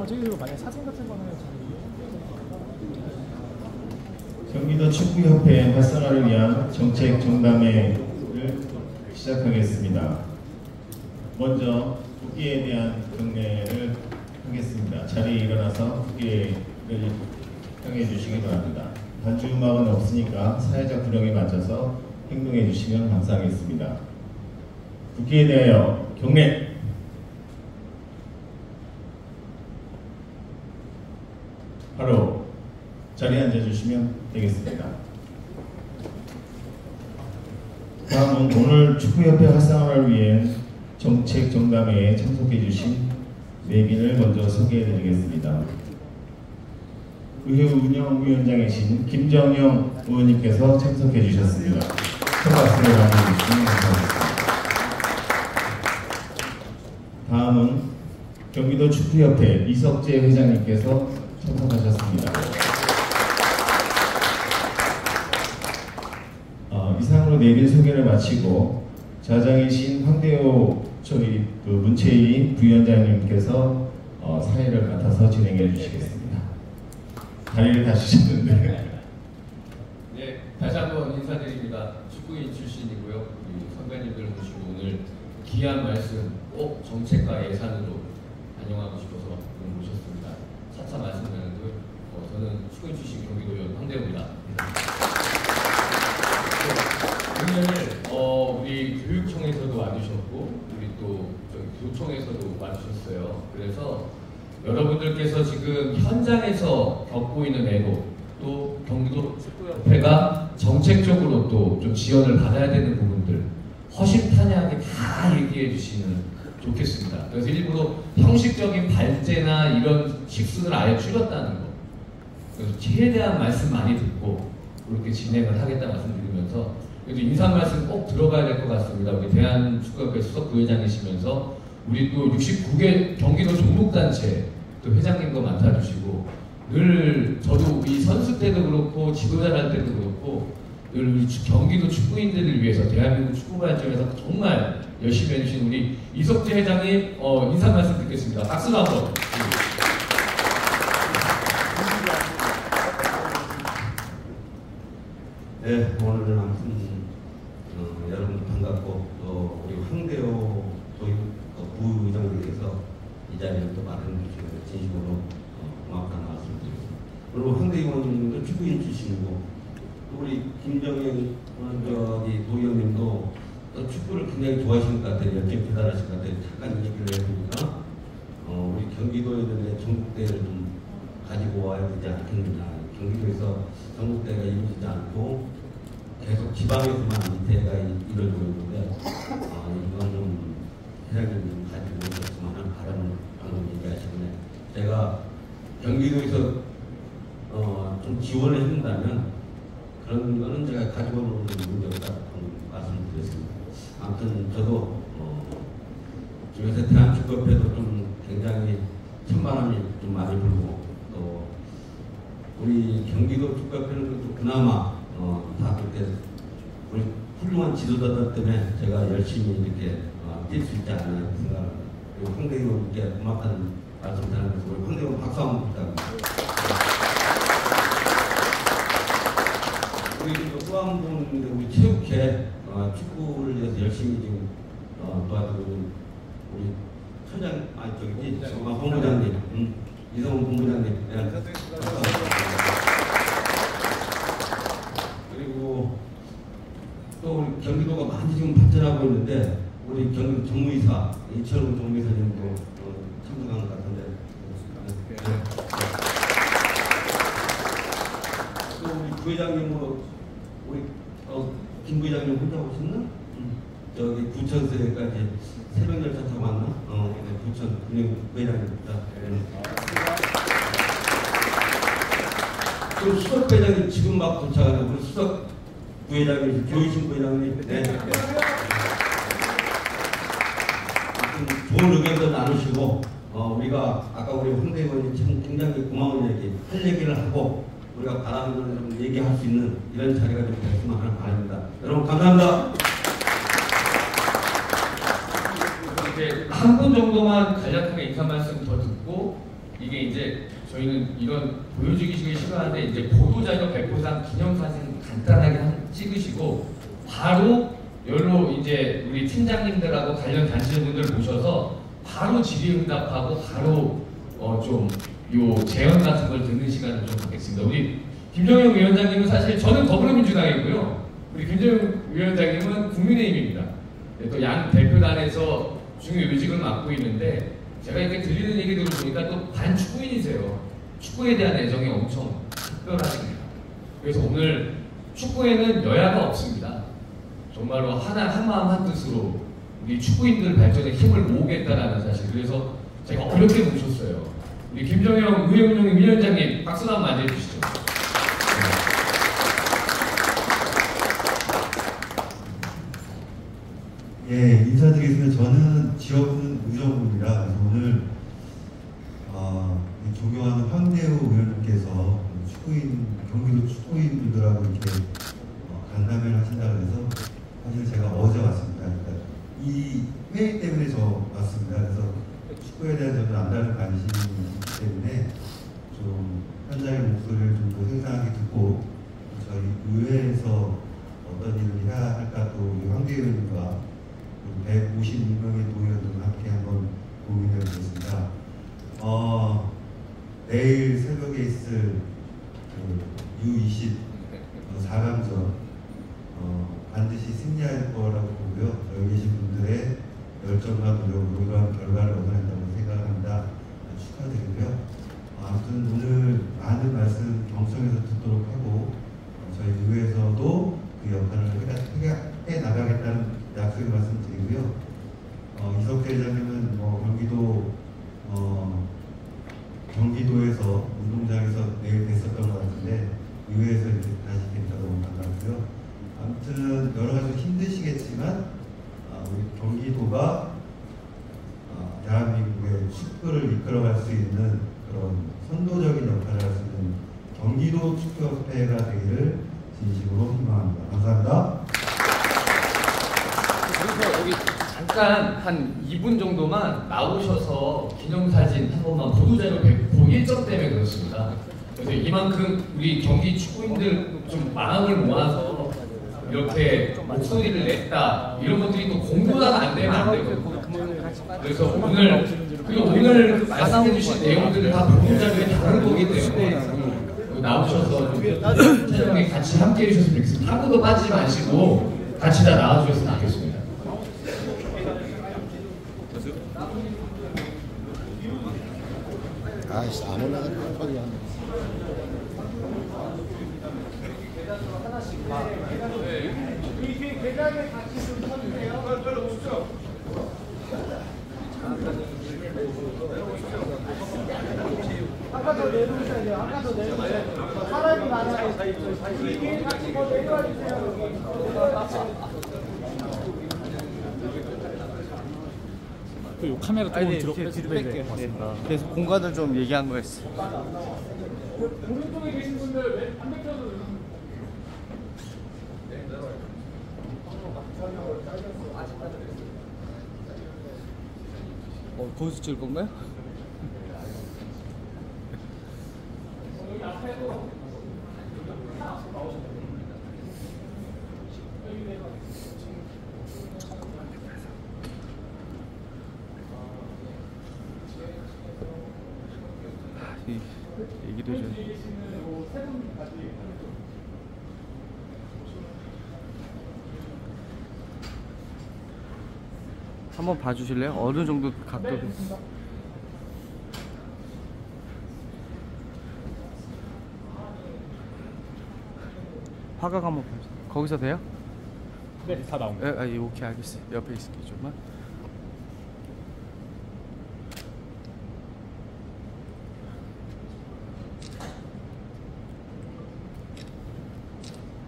저기 만약 사진 같은 거는 경기도 축구협회 활성화를 위한 정책 정담회를 시작하겠습니다. 먼저 국기에 대한 경례를 하겠습니다. 자리에 일어나서 국기를 향해 주시기 바랍니다. 반주음악은 없으니까 사회적 균형에 맞춰서 행동해 주시면 감사하겠습니다. 국기에 대하여 경례! 바로 자리에 앉아주시면 되겠습니다. 다음은 오늘 축구협회 활성화를 위해 정책 정담회에 참석해 주신 4분을 먼저 소개해 드리겠습니다. 의회 운영위원장이신 김정영 의원님께서 참석해 주셨습니다. 큰 박수를 보내주시면 감사하겠습니다. 다음은 경기도 축구협회 이석재 회장님께서 참석하셨습니다. 이상으로 4분 소개를 마치고 좌장이신 황대호 저희 문채희 부위원장님께서 사회를 맡아서 진행해 주시겠습니다. 다리를 다치셨는데. 네, 다시 한번 인사드립니다. 축구인 출신이고요. 우리 선배님들 모시고 오늘 귀한 말씀 꼭 정책과 예산으로 반영하고 싶어서 오늘 모셨습니다. 차차 말씀드렸는데 저는 축구인 출신 경기도의원 황대호입니다. 오늘 우리 교육청에서도 와주셨고 우리 또 저기 교총에서도 와주셨어요. 그래서 여러분들께서 지금 현장에서 겪고 있는 애도 또 경기도 축구협회가 정책적으로 또 좀 지원을 받아야 되는 부분들 허심탄회하게 다 얘기해 주시면 좋겠습니다. 그래서 일부러 형식적인 발제나 이런 식순을 아예 줄였다는 거. 그래서 최대한 말씀 많이 듣고 그렇게 진행을 하겠다 말씀드리면서 그래도 인사 말씀 꼭 들어가야 될 것 같습니다. 우리 대한축구협회 수석 부회장이시면서 우리 또 69개 경기도 종목단체 또 회장님도 맡아주시고 늘 저도 이 선수 때도 그렇고 지도자 할 때도 그렇고 늘 우리 경기도 축구인들을 위해서 대한민국 축구 발전에서 정말 열심히 해주신 우리 이석재 회장님 인사 말씀 듣겠습니다. 박수로 한번. 네, 오늘은 아무튼 여러분 반갑고 또 우리 황대호 부의장님께서 이 자리를 또 마련해 주시는 진심으로 고맙다는 말씀드리겠습니다. 그리고 황대호 의원님도 축구인 출신이고 또 우리 김정현 도의원님도 또 축구를 굉장히 좋아하시는 것 같아요. 열정이 대단하신 것 같아요. 잠깐 얘기를 해보니까 우리 경기도에 대한 전국대회를 좀 가지고 와야 되지 않겠느냐. 경기도에서 전국대회가 이루어지지 않고 계속 지방에서만 이 대회가 이루어지고 있는데 이건 좀 회장님 가지고 오셨으면 하는 바람을 방금 얘기하시는데 제가 경기도에서 좀 지원을 해준다면 그런 거는 제가 가지고 오는 문제 없다고 말씀드렸습니다. 아무튼 저도 집에서 대한축구협회도 좀 굉장히 천만원이 좀 많이 불고 또 우리 경기도 축구협회는 또 그나마 다 그렇게 우리 훌륭한 지도자들 때문에 제가 열심히 이렇게 뛸 수 있지 않나 생각합니다. 그리고 황대희 의원님께 고맙다는 말씀 드리면서 우리 황대희 의원 박수 한번 부탁드립니다. 우리 또 한 분인데 우리 체육회 축구를 위해서 열심히 지금 도와주고 있는 우리 천장 본부장님 이성훈 본부장님 그리고 또 우리 경기도가 많이 지금 발전하고 있는데 우리 경기도 정무이사 이철웅 정무이사님도 참석한 것 같은데 또 우리 부회장님으로 우리 김 부회장님 혼자 오셨나? 저기 부천세까지 새벽 열차 타고 왔나? 부천 부회장입니다. 그 수석 부회장님 지금 막 도착하는 우리 수석 부회장님, 교이신 부회장님, 네. 좋은 의견도 나누시고, 우리가 아까 우리 황대 의원님 참 굉장히 고마운 얘기, 할 얘기를 하고 우리가 바라는 걸 좀 얘기할 수 있는 이런 자리가 좀 됐으면 하는 바람입니다. 여러분 감사합니다. 이렇게 한 분 정도만 간략하게 인사 말씀 더 듣고 이게 이제 저희는 이런 보여주기 싫어하는데 이제 보도자료 발표상 기념사진 간단하게 찍으시고 바로 열로 이제 우리 팀장님들하고 관련 단체분들 모셔서 바로 질의응답하고 바로 좀 요 제언 같은 걸 듣는 시간을 좀 갖겠습니다. 우리 김정영 위원장님은 사실 저는 더불어민주당이고요. 우리 김정영 위원장님은 국민의힘입니다. 또 양 대표단에서 중요 요직을 맡고 있는데 제가 이렇게 들리는 얘기 들어보니까 또 반축구인이세요. 축구에 대한 애정이 엄청 특별하십니다. 그래서 오늘 축구에는 여야가 없습니다. 정말로 한마음 한뜻으로 우리 축구인들 발전에 힘을 모으겠다라는 사실. 그래서 제가 어렵게 모셨어요. 우리 김정영 위원장님 박수 한번 맞이해주시죠. 예, 인사드리겠습니다. 저는 지역은 의정부입니다. 그래서 오늘 존경하는 황대우 의원님께서 경기도 축구인들하고 이렇게 간담회를 하신다고 해서 사실 제가 어제 왔습니다. 그러니까 이 회의 때문에 저 왔습니다. 그래서 축구에 대한 저는 남다른 관심이 있기 때문에 좀 현장의 목소리를 좀 더 생생하게 듣고 저희 의회에서 어떤 일을 해야 할까 또 우리 황대우 의원님과 156명의 도의원들과 함께 한번 고민해 보겠습니다. 내일 새벽에 있을 U20 4강전 반드시 승리할 거라고 보고요. 여기 계신 분들의 열정과 노력으로 이러한 결과를 얻어낸다고 생각합니다. 축하드리고요. 아무튼 오늘 많은 말씀 경청해서 듣도록 하고 저희 의회에서도 그 역할을 해 나가겠다는 약속의 말씀 드리고요. 이석재 회장님은 경기도에서 운동장에서 내일 뵀었던 것 같은데 의회에서 이제 다시 뵙니까 너무 반갑고요. 아무튼 여러 가지 힘드시겠지만 우리 경기도가 대한민국의 축구를 이끌어갈 수 있는 그런 선도적인 역할을 할 수 있는 경기도 축구협회가 되기를 진심으로 희망합니다. 감사합니다. 여기 잠깐 한 2분 정도만 나오셔서 기념사진 한 번만 보도자료 뵙고 일정 때문에 그렇습니다. 그래서 이만큼 우리 경기 축구인들 좀 마음을 모아서 이렇게 목소리를 냈다 이런 것들이 또 공부가 안 되면 안 되거든요. 그래서 오늘 말씀해주신 내용들을 다 보도자료에 다룰 거기 때문에 나오셔서 촬영에 같이 함께 해주셨으면 좋겠습니다. 한 분도 빠지지 마시고 같이 다 나와주셨으면 좋겠습니다. 아이씨 아무나 소리야. 이 계장에 같이 좀 서주세요. 별로 오십시오. 아까 더 내려오셔야 돼요. 아까 더 내려오셔야 돼요. 사람이 많아요. 이게 같이 더 내려와 주세요. 그 카메라 조금 뒤로 뺄게요. 그래서 공간을 좀 얘기한 거였어. 오른쪽에 계신 분들 반대편으로. 거기서 찍을 건가요? 얘기도 해줘야 돼. 한번 봐주실래요? 어느 정도 각도로? 화각 한번 봐주세요. 거기서 돼요? 네, 다 나옵니다. 예, 오케이 알겠어요. 옆에 있을게요 좀만.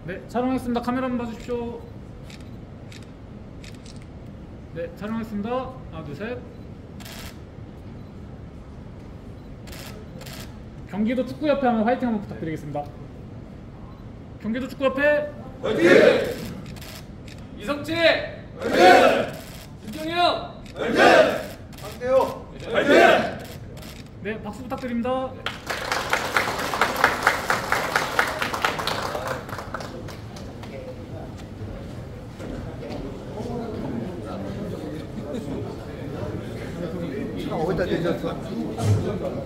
네, 촬영했습니다. 카메라 한번 봐주십시오. 네, 촬영했습니다. 하나, 둘, 셋. 경기도 축구협회 한번 화이팅 한번 부탁드리겠습니다. 경기도 축구협회 화이팅! 이석재 화이팅! 김정영 화이팅! 황대우 화이팅! 네, 박수 부탁드립니다.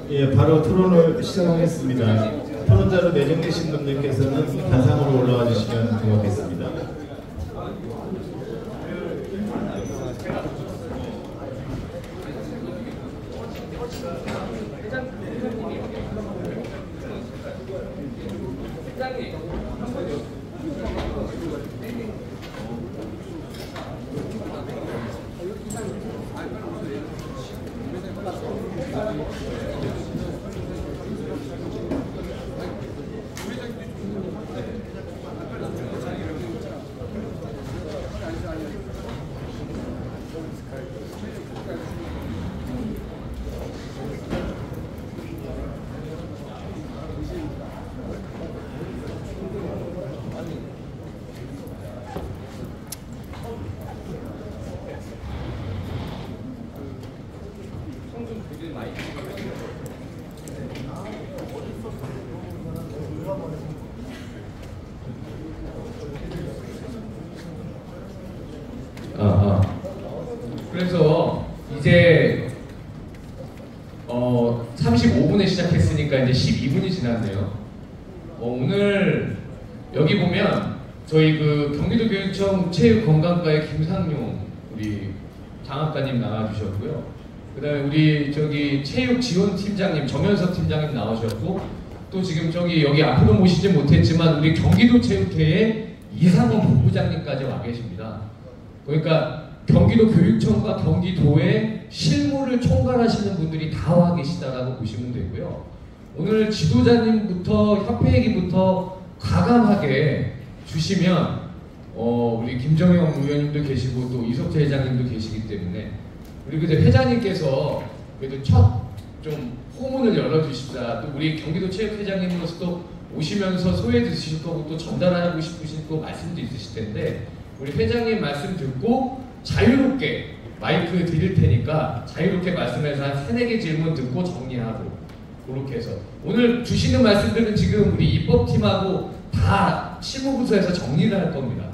예, 바로 토론을 시작하겠습니다. 토론자로 내정되신 분들께서는 단상으로 올라와 주시면 고맙겠습니다. 그래서 이제 35분에 시작했으니까 이제 12분이 지났네요. 오늘 여기 보면 저희 그 경기도교육청 체육건강과의 김상용 우리 장학관님 나와주셨고요. 그다음에 우리 저기 체육지원팀장님 정현석 팀장님 나오셨고, 또 지금 저기 여기 앞으로 모시지 못했지만 우리 경기도체육회의 이상원 본부장님까지 와 계십니다. 그러니까 경기도 교육청과 경기도의 실무를 총괄하시는 분들이 다 와 계시다라고 보시면 되고요. 오늘 지도자님부터 협회 얘기부터 과감하게 주시면 우리 김정영 의원님도 계시고 또 이석재 회장님도 계시기 때문에 우리 그때 회장님께서 그래도 첫 좀 호문을 열어주십사. 또 우리 경기도 체육회장님으로서 또 오시면서 소회 드실 거고 또 전달하고 싶으신 또 말씀도 있으실 텐데, 우리 회장님 말씀 듣고 자유롭게 마이크 드릴 테니까 자유롭게 말씀해서 한 3-4개 질문 듣고 정리하고, 그렇게 해서 오늘 주시는 말씀들은 지금 우리 입법팀하고 다 실무부서에서 정리를 할 겁니다.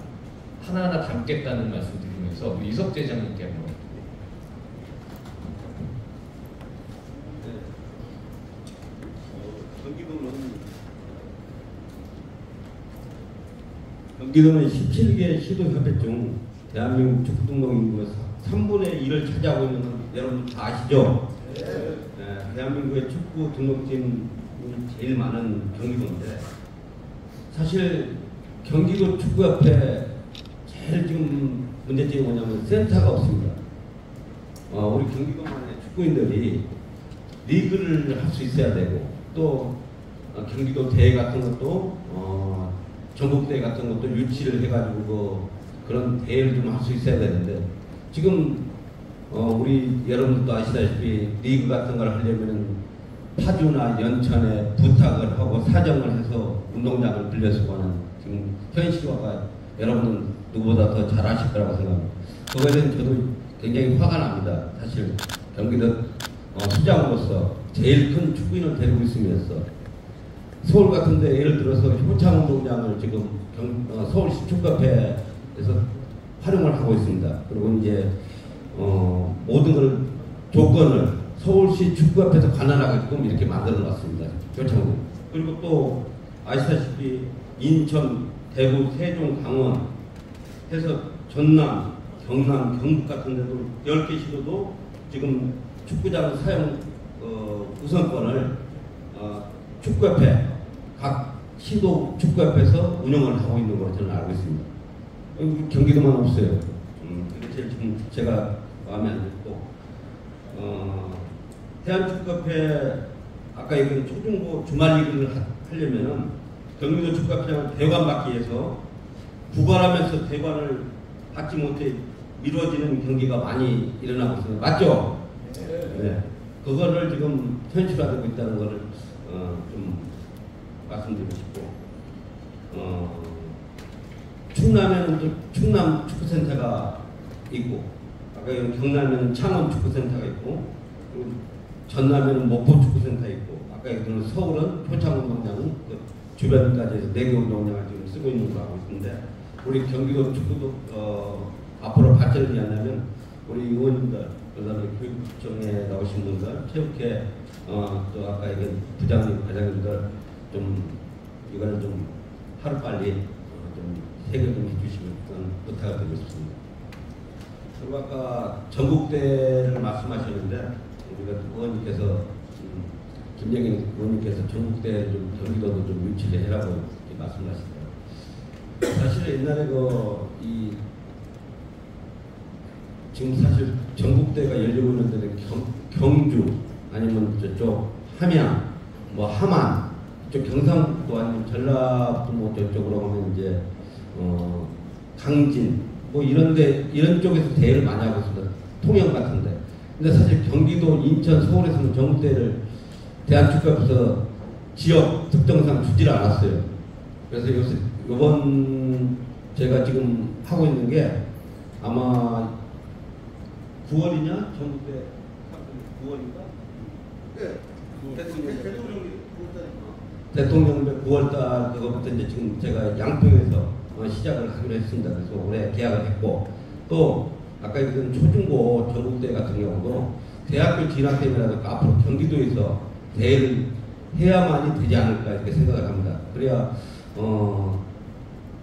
하나하나 담겠다는 말씀 드리면서 우리 이석재 회장님께 한번. 경기도는 17개 시도협회 중 대한민국 축구등록 인구의 3분의 1을 차지하고 있는 건 여러분 다 아시죠? 네, 대한민국의 축구 등록팀이 제일 많은 경기도인데, 사실 경기도 축구협회 제일 지금 문제점이 뭐냐면 센터가 없습니다. 우리 경기도만의 축구인들이 리그를 할 수 있어야 되고, 또 경기도 대회 같은 것도 전국대회 같은 것도 유치를 해가지고 그런 대회를 좀 할 수 있어야 되는데, 지금 우리 여러분들도 아시다시피 리그 같은 걸 하려면 파주나 연천에 부탁을 하고 사정을 해서 운동장을 빌려서 하는 지금 현실화가 여러분은 누구보다 더 잘 아실 거라고 생각합니다. 그거에 대해서 저도 굉장히 화가 납니다. 사실 경기도 수장으로서 제일 큰 축구인을 데리고 있으면서 서울 같은데 예를 들어서 효창 운동장을 지금 서울시 축구협회에서 활용을 하고 있습니다. 그리고 이제 모든 걸 조건을 서울시 축구협회에서 관할하게끔 이렇게 만들어 놨습니다. 효창. 그리고 또 아시다시피 인천, 대구, 세종, 강원 해서 전남, 경남, 경북 같은 데도 10개 시도도 지금 축구장 사용 우선권을 축구협회, 각 시도 축구협회에서 운영을 하고 있는 걸로 저는 알고 있습니다. 경기도만 없어요. 그게 지금 제가 마음에 안 들고, 대한축구협회 아까 얘기한 초중고 주말 리그를 하려면은 경기도 축구협회장을 대관 받기 위해서 부관하면서 대관을 받지 못해 미뤄지는 경기가 많이 일어나고 있습니다. 맞죠? 네. 그거를 지금 현실화되고 있다는 것을 좀 말씀드리고 싶고, 충남에는 또 충남 축구센터가 있고, 아까 경남에는 창원 축구센터가 있고, 그리고 전남에는 목포축구센터 있고 아까 얘기했던 서울은 표창운동장은 그 주변까지 해서 4개 운동장을 지금 쓰고 있는 걸로 알고 있는데 우리 경기도 축구도 앞으로 발전을 위하려면 우리 의원님들 그다음에 교육청에 나오신 분들 체육회 또 아까 얘기한 부장님 과장님들 좀 이거는 좀 하루빨리 좀 해결 좀 해주시면 부탁을 드리고 싶습니다. 그리고 아까 전국대를 말씀하셨는데 우리가 의원님께서 김영인 의원님께서 전국대 좀 경기도도 좀 유치를 해라고 이렇게 말씀하시더라고요. 사실 옛날에 지금 사실 전국대가 열리고 있는 데는 경주 아니면 저쪽 함양 뭐 함안 저 경상북도 아니면 전라북도 뭐 저쪽으로 가면 이제 강진 뭐 이런 쪽에서 대회를 많이 하고 있습니다. 통영 같은데. 근데 사실 경기도, 인천, 서울에서는 전국대회를 대한축구협에서 지역 특정상 주지를 않았어요. 그래서 이번 제가 지금 하고 있는 게 아마 9월이냐? 전국대 9월인가? 대통령배 9월달 그거부터 이제 지금 제가 양평에서 시작을 하기로 했습니다. 그래서 올해 계약을 했고 또 아까 얘기했던 초중고 전국대 같은 경우도 대학교 진학대회라든가 앞으로 경기도에서 대회를 해야만이 되지 않을까 이렇게 생각을 합니다. 그래야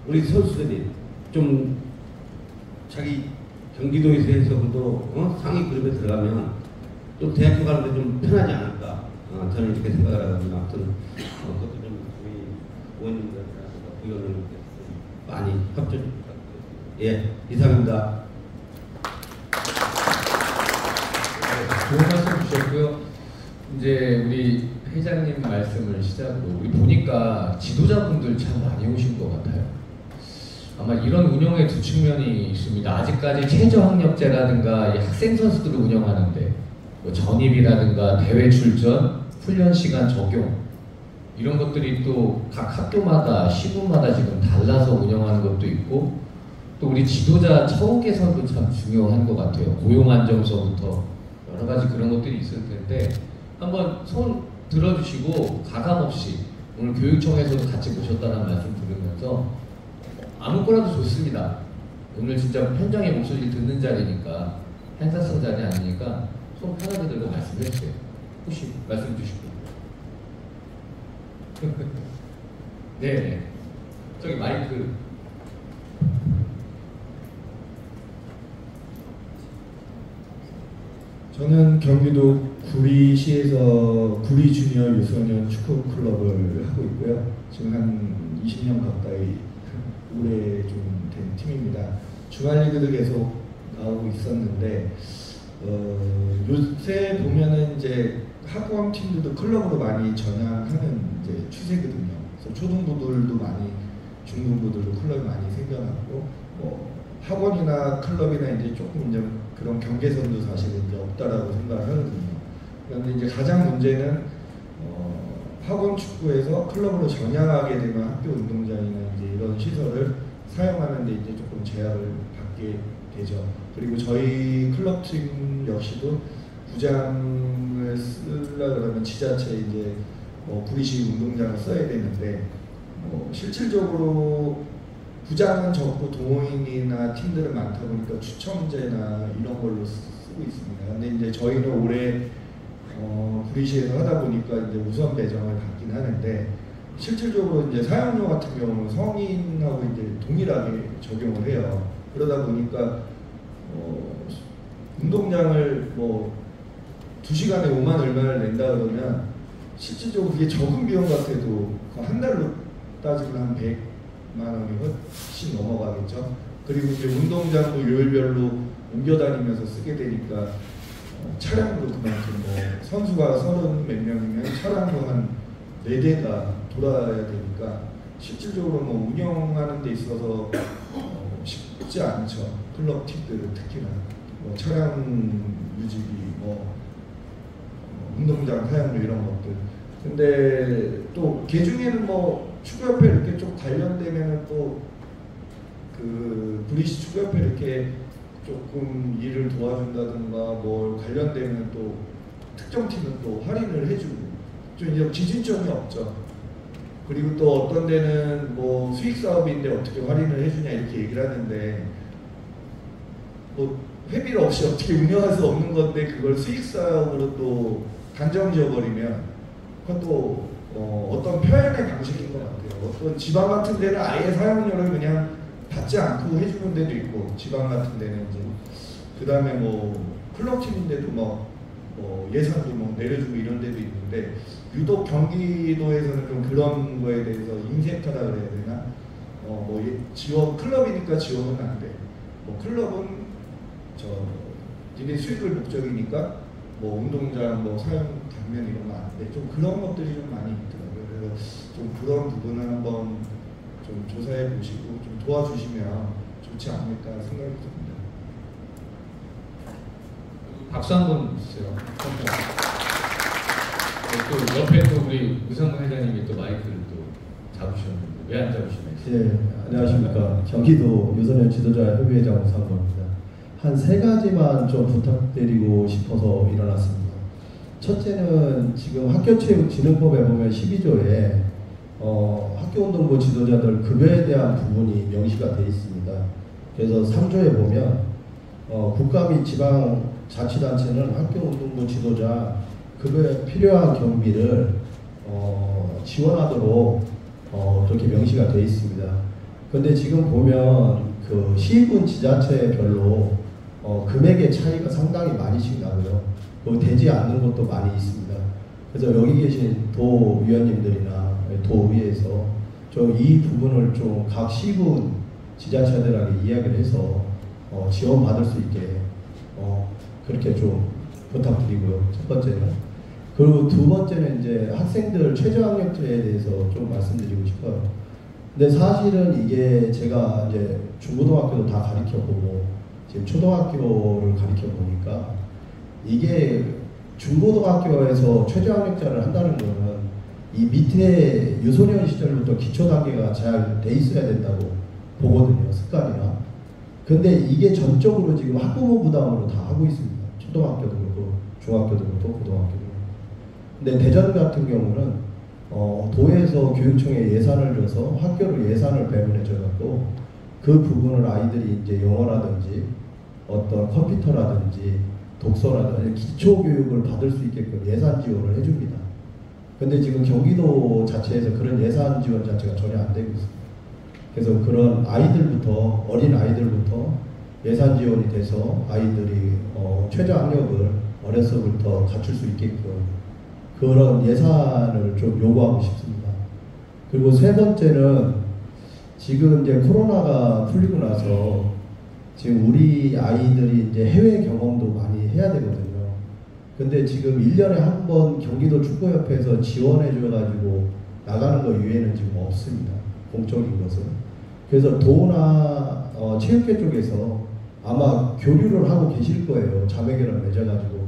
우리 선수들이 좀 자기 경기도에서 해서도 상위 그룹에 들어가면 좀 대학교 가는데 좀 편하지 않을까 저는 이렇게 생각을 하거든요. 아무튼 그것도 좀 우리 의원님들과 부위원님께서 많이 협조 좀 부탁드립니다. 예, 이상입니다. 좋은 말씀 주셨고요. 이제 우리 회장님 말씀을 시작으로 우리 보니까 지도자분들 참 많이 오신 것 같아요. 아마 이런 운영의 두 측면이 있습니다. 아직까지 최저학력제라든가 학생 선수들을 운영하는데 뭐 전입이라든가 대회 출전, 훈련 시간 적용 이런 것들이 또 각 학교마다 시군마다 지금 달라서 운영하는 것도 있고 또 우리 지도자 처우 개선도 참 중요한 것 같아요. 고용 안정서부터 여러 가지 그런 것들이 있을 텐데 한번 손 들어주시고 가감 없이 오늘 교육청에서도 같이 모셨다는 말씀 들으면서 아무거나도 좋습니다. 오늘 진짜 현장의 목소리를 듣는 자리니까 행사성 자리 아니니까 손 편하게 들고 말씀해 주세요. 혹시 말씀 주시고. 네, 저기 마이크. 저는 경기도 구리시에서 구리 주니어 유소년 축구 클럽을 하고 있고요. 지금 한 20년 가까이 오래 좀 된 팀입니다. 주말 리그도 계속 나오고 있었는데 요새 보면은 이제 학원 팀들도 클럽으로 많이 전향하는 이제 추세거든요. 그래서 초등부들도 많이, 중등부들도 클럽이 많이 생겨났고 학원이나 클럽이나 이제 조금 이제 그런 경계선도 사실은 이제 없다라고 생각을 하거든요. 그런데 이제 가장 문제는 학원 축구에서 클럽으로 전향하게 되면 학교 운동장이나 이제 이런 시설을 사용하는데 이제 조금 제약을 받게 되죠. 그리고 저희 클럽팀 역시도 구장을 쓰려 그러면 지자체 이제 구리시 운동장을 써야 되는데 실질적으로 구장은 적고 동호인이나 팀들은 많다 보니까 추첨제나 이런 걸로 쓰고 있습니다. 근데 이제 저희는 올해 구리시에서 하다 보니까 이제 우선 배정을 받긴 하는데 실질적으로 이제 사용료 같은 경우는 성인하고 이제 동일하게 적용을 해요. 그러다 보니까 운동장을 2시간에 5만 얼마를 낸다 그러면 실질적으로 그게 적은 비용 같아도 한 달로 따지면 한 100만 원이 훨씬 넘어가겠죠. 그리고 이제 운동장도 요일별로 옮겨 다니면서 쓰게 되니까 차량도 그만큼 선수가 30 몇 명이면 차량도 한 4대가 돌아야 되니까 실질적으로 운영하는 데 있어서 쉽지 않죠. 클럽 팀들은 특히나 차량 유지비, 운동장 사용료 이런 것들. 근데 또 개중에는 축구협회 이렇게 좀 관련되면은 또 그 구리시 축구협회 이렇게 조금 일을 도와준다든가 관련되면 또 특정 팀은 또 할인을 해주고 좀 이제 기준점이 없죠. 그리고 또 어떤 데는 뭐 수익 사업인데 어떻게 할인을 해주냐 이렇게 얘기를 하는데 뭐 회비를 없이 어떻게 운영할 수 없는 건데 그걸 수익 사업으로 또 단정 지어버리면 그것도 어떤 표현의 방식인 것 같아요. 어떤 지방 같은 데는 아예 사용료를 그냥 받지 않고 해주는 데도 있고 지방 같은 데는 이제 그 다음에 뭐 클럽팀인데도 뭐 예산도 뭐 내려주고 이런 데도 있는데 유독 경기도에서는 좀 그런 거에 대해서 인센터라 그래야 되나 뭐 지원 클럽이니까 지원은 안 돼. 뭐 클럽은 니네 수익을 목적이니까 뭐 운동장 뭐 사용 감면 이런 거 안 돼. 좀 그런 것들이 좀 많이 있더라고요. 그래서 좀 그런 부분을 한번 좀 조사해 보시고 좀 도와주시면 좋지 않을까 생각이 듭니다. 박수 한번 주세요. 또 옆에 또 우리 우상문 회장님이 또 마이크를 또 잡으셨는데 왜 안 잡으시나요? 네, 안녕하십니까. 경기도 유소년 지도자 협의회장 우상무입니다. 한 3가지만 좀 부탁드리고 싶어서 일어났습니다. 첫째는 지금 학교체육진흥법에 보면 12조에 학교운동부 지도자들 급여에 대한 부분이 명시가 되어 있습니다. 그래서 3조에 보면 국가 및 지방 자치단체는 학교운동부 지도자 급여에 필요한 경비를 지원하도록 그렇게 명시가 되어 있습니다. 그런데 지금 보면 그 시군 지자체별로 금액의 차이가 상당히 많이씩 나고요. 되지 않는 것도 많이 있습니다. 그래서 여기 계신 도위원님들이나 도의회에서 좀 이 부분을 좀 각 시군 지자체들에게 이야기를 해서 지원받을 수 있게 그렇게 좀 부탁드리고요. 첫 번째는. 그리고 두 번째는 이제 학생들 최저학력제에 대해서 좀 말씀드리고 싶어요. 근데 사실은 이게 제가 이제 중고등학교도 다 가르쳐보고 지금 초등학교를 가르쳐보니까 이게 중고등학교에서 최저학력제를 한다는 거는 이 밑에 유소년 시절부터 기초 단계가 잘 돼 있어야 된다고 보거든요. 습관이나. 근데 이게 전적으로 지금 학부모 부담으로 다 하고 있습니다. 초등학교도 그렇고 중학교도 그렇고 고등학교도 그렇고. 근데 대전 같은 경우는 도에서 교육청에 예산을 줘서 학교로 예산을 배분해 줘갖고 그 부분을 아이들이 이제 영어라든지 어떤 컴퓨터라든지 독서라든지 기초 교육을 받을 수 있게끔 예산 지원을 해줍니다. 근데 지금 경기도 자체에서 그런 예산 지원 자체가 전혀 안 되고 있습니다. 그래서 그런 아이들부터 어린 아이들부터 예산 지원이 돼서 아이들이 최저 학력을 어려서부터 갖출 수 있게끔 그런 예산을 좀 요구하고 싶습니다. 그리고 세 번째는 지금 이제 코로나가 풀리고 나서 지금 우리 아이들이 이제 해외 경험도 많이 해야 되거든요. 근데 지금 1년에 한 번 경기도 축구협회에서 지원해 줘가지고 나가는 거 이외에는 지금 없습니다. 공적인 것은. 그래서 도나 체육회 쪽에서 아마 교류를 하고 계실 거예요. 자매결합 맺어가지고.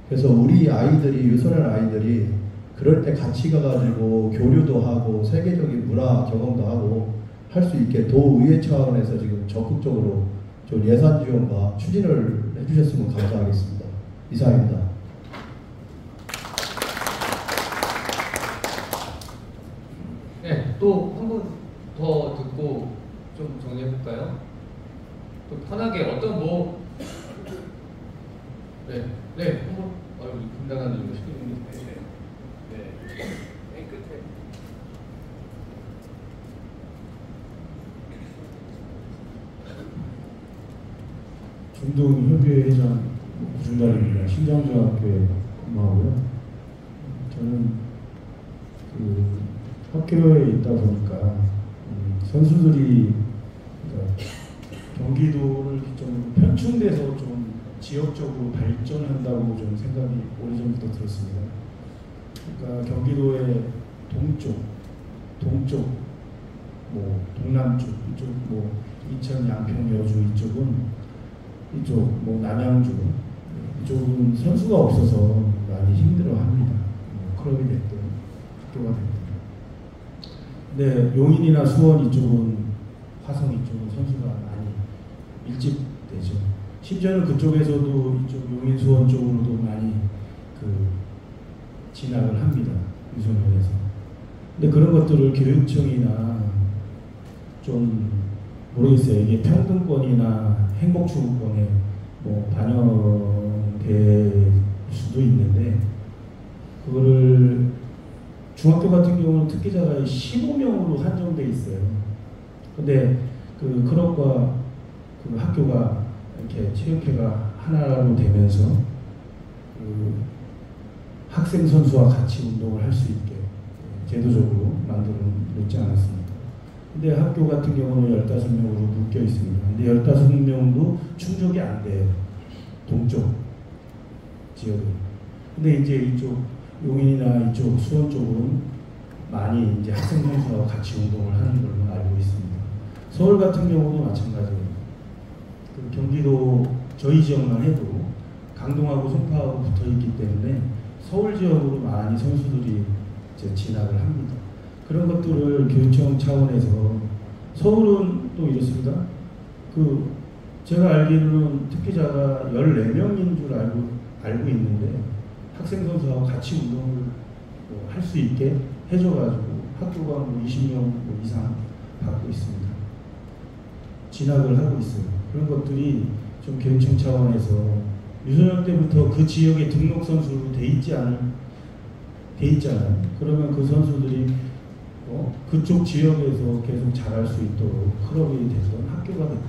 그래서 우리 아이들이 유소년 아이들이 그럴 때 같이 가가지고 교류도 하고 세계적인 문화 경험도 하고 할 수 있게 도의회 차원에서 지금 적극적으로 좀 예산 지원과 추진을 해주셨으면 감사하겠습니다. 이상입니다. 네, 또 한 번 더 듣고 좀 정리해 볼까요? 또 편하게 어떤 뭐 네, 한번 우리 김당관님 시켜주님. 네, 맨 끝에. 중동협의회장 구준달입니다. 신장중학교에 근무하고요. 저는 그 학교에 있다 보니까 선수들이 그러니까 경기도를 좀 편충돼서 좀 지역적으로 발전한다고 좀 생각이 오래전부터 들었습니다. 그러니까 경기도의 동쪽, 뭐 동남쪽 이쪽, 뭐 인천, 양평, 여주 이쪽은 이쪽, 뭐 남양주 이쪽은 선수가 없어서 많이 힘들어합니다. 클럽이 됐든 학교가 됐든. 네, 용인이나 수원 이쪽은 화성 이쪽은 선수가 많이 밀집되죠. 심지어는 그쪽에서도 이쪽 용인 수원 쪽으로도 많이 진학을 합니다. 유소년에서. 근데 그런 것들을 교육청이나 좀 모르겠어요. 이게 평등권이나 행복추구권에 뭐 반영될 수도 있는데 그거를 중학교 같은 경우는 특기자가 15명으로 한정돼 있어요. 근데 그 클럽과 그 학교가 이렇게 체육회가 하나로 되면서 그 학생 선수와 같이 운동을 할 수 있게 제도적으로 만들어 놓지 않았습니다. 근데 학교 같은 경우는 15명으로 묶여 있습니다. 근데 15명도 충족이 안 돼요. 동쪽 지역은. 근데 이제 이쪽 용인이나 이쪽 수원 쪽은 많이 이제 학생 선수와 같이 운동을 하는 걸로 알고 있습니다. 서울 같은 경우도 마찬가지예요. 그 경기도 저희 지역만 해도 강동하고 송파하고 붙어 있기 때문에 서울 지역으로 많이 선수들이 이제 진학을 합니다. 그런 것들을 교육청 차원에서 서울은 또 이렇습니다. 그 제가 알기로는 특기자가 14명인 줄 알고 있는데 학생 선수하고 같이 운동을 할 수 있게 해줘가지고 학교가 뭐 20명 이상 받고 있습니다. 진학을 하고 있어요. 그런 것들이 좀 교육청 차원에서 유소년 때부터 그 지역에 등록 선수로 돼 있잖아요. 그러면 그 선수들이 그쪽 지역에서 계속 잘할 수 있도록 클럽이 되든 학교가 되든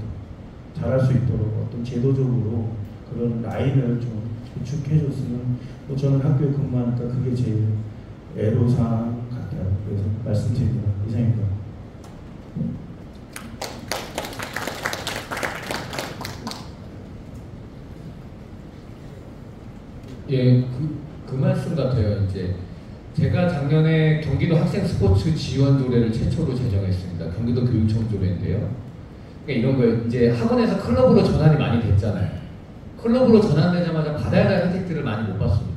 잘할 수 있도록 어떤 제도적으로 그런 라인을 좀 구축해줬으면 저는 학교에 근무하니까 그게 제일 애로사항 같아요. 그래서 말씀드립니다. 이상입니다. 예, 그 말씀 같아요. 이제 제가 작년에 경기도 학생 스포츠 지원 조례를 최초로 제정했습니다. 경기도 교육청 조례인데요. 그러니까 이런 거예요. 이제 학원에서 클럽으로 전환이 많이 됐잖아요. 클럽으로 전환되자마자 받아야 할 혜택들을 많이 못 받습니다.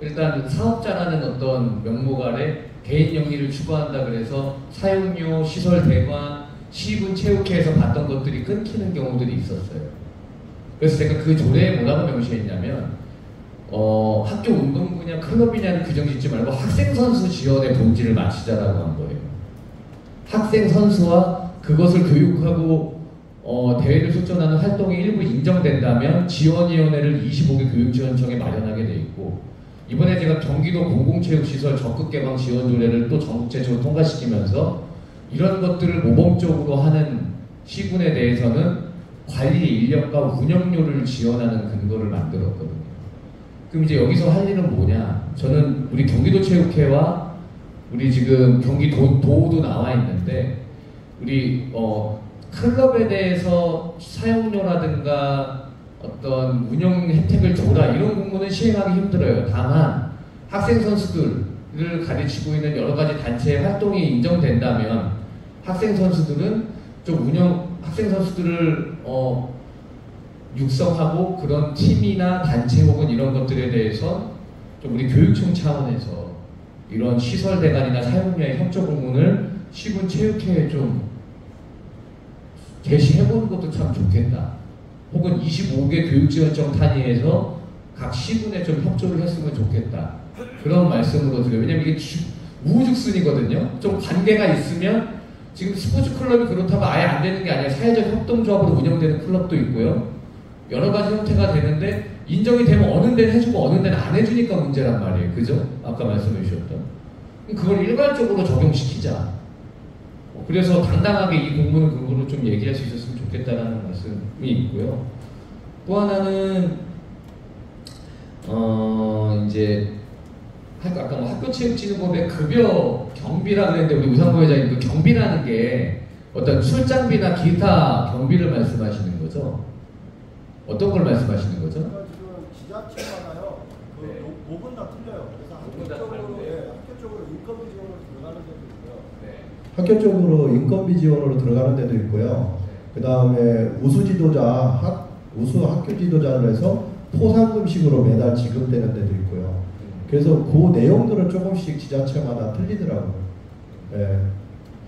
일단 사업자라는 어떤 명목 아래 개인 영리를 추구한다 그래서 사용료, 시설 대관, 시군 체육회에서 받던 것들이 끊기는 경우들이 있었어요. 그래서 제가 그 조례에 뭐라고 명시했냐면 학교 운동부냐 클럽이냐를 규정 짓지 말고 학생 선수 지원의 본질을 맞추자라고 한 거예요. 학생 선수와 그것을 교육하고 대회를 출전하는 활동이 일부 인정된다면 지원위원회를 25개 교육지원청에 마련하게 돼 있고, 이번에 제가 경기도 공공체육시설 적극 개방 지원 조례를 또 전국체적으로 통과시키면서 이런 것들을 모범적으로 하는 시군에 대해서는 관리 인력과 운영료를 지원하는 근거를 만들었거든요. 그럼 이제 여기서 할 일은 뭐냐? 저는 우리 경기도 체육회와 우리 지금 경기도 도도 나와 있는데 우리 클럽에 대해서 사용료라든가 어떤 운영 혜택을 줘라 이런 공문은 시행하기 힘들어요. 다만 학생 선수들을 가르치고 있는 여러 가지 단체의 활동이 인정된다면 학생 선수들은 좀 학생 선수들을 육성하고 그런 팀이나 단체 혹은 이런 것들에 대해서 좀 우리 교육청 차원에서 이런 시설 대관이나 사용료의 협조 공문을 시군 체육회에 좀 제시해보는 것도 참 좋겠다. 혹은 25개 교육지원청 단위에서 각 시군에 좀 협조를 했으면 좋겠다. 그런 말씀으로 드려요. 왜냐면 이게 우후죽순이거든요. 좀 관계가 있으면 지금 스포츠 클럽이 그렇다고 아예 안 되는 게 아니라 사회적 협동조합으로 운영되는 클럽도 있고요. 여러 가지 형태가 되는데 인정이 되면 어느 데는 해주고 어느 데는 안 해주니까 문제란 말이에요. 그죠? 아까 말씀해 주셨던. 그걸 일괄적으로 적용시키자. 그래서 당당하게 이 공문을 근거로 좀 얘기할 수 있었으면 좋겠다라는 말씀이 있고요. 또 하나는 이제 아까 뭐 학교체육진흥법의 급여 경비라 그랬는데 우리 우상보 회장님 그 경비라는 게 어떤 출장비나 기타 경비를 말씀하시는 거죠? 어떤 걸 말씀하시는 거죠? 지금 지자체마다요. 그 목은 다 틀려요. 그래서 학교 쪽으로 인건비 지원으로 들어가는 데도 있고요. 학교 쪽으로 인건비 지원으로 들어가는 데도 있고요. 그 다음에 우수 학교 지도자를 해서 포상금식으로 매달 지급되는 데도 있고요. 그래서 그 내용들은 조금씩 지자체마다 틀리더라고요. 네,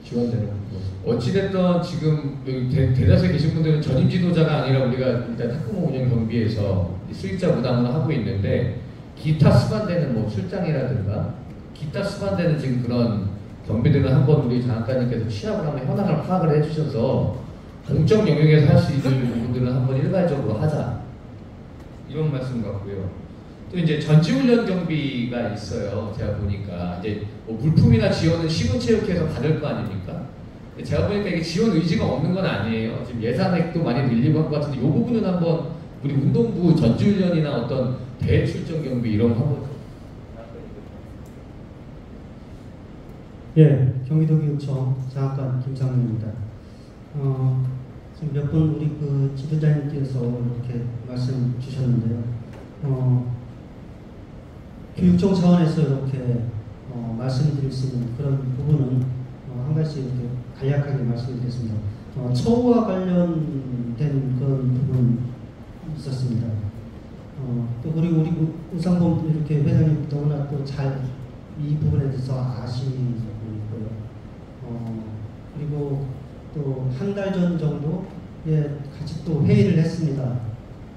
지원되는 거. 어찌됐든 지금 대다수에 계신 분들은 전임 지도자가 아니라 우리가 일단 학부모 운영 경비에서 수익자 부담을 하고 있는데 기타 수반되는 뭐 출장이라든가 기타 수반되는 지금 그런 경비들은 한번 우리 장학관님께서 취합을 하면 현황을 파악을 해주셔서 공적 영역에서 할 수 있는 부분들은 한번 일괄적으로 하자 이런 말씀 같고요. 또 이제 전지훈련 경비가 있어요. 제가 보니까 이제 뭐 물품이나 지원은 시군체육회에서 받을 거 아닙니까? 제가 보니까 이게 지원 의지가 없는 건 아니에요. 지금 예산액도 많이 늘리고 한 것 같은데 이 부분은 한번 우리 운동부 전지훈련이나 어떤 대출정 경비 이런 거 한번. 예, 경기도교육청 장학관 김상민입니다. 지금 몇 분 우리 그 지도자님께서 이렇게 말씀 주셨는데요. 교육청 차원에서 이렇게 말씀드릴 수 있는 그런 부분은 한 가지 이렇게 간략하게 말씀드리겠습니다. 처우와 관련된 그런 부분 있었습니다. 또 그리고 우리 우상범 이렇게 회장님 너무나 또 잘 이 부분에 대해서 아시고 있고요. 그리고 또 한 달 전 정도에 같이 또 회의를 했습니다.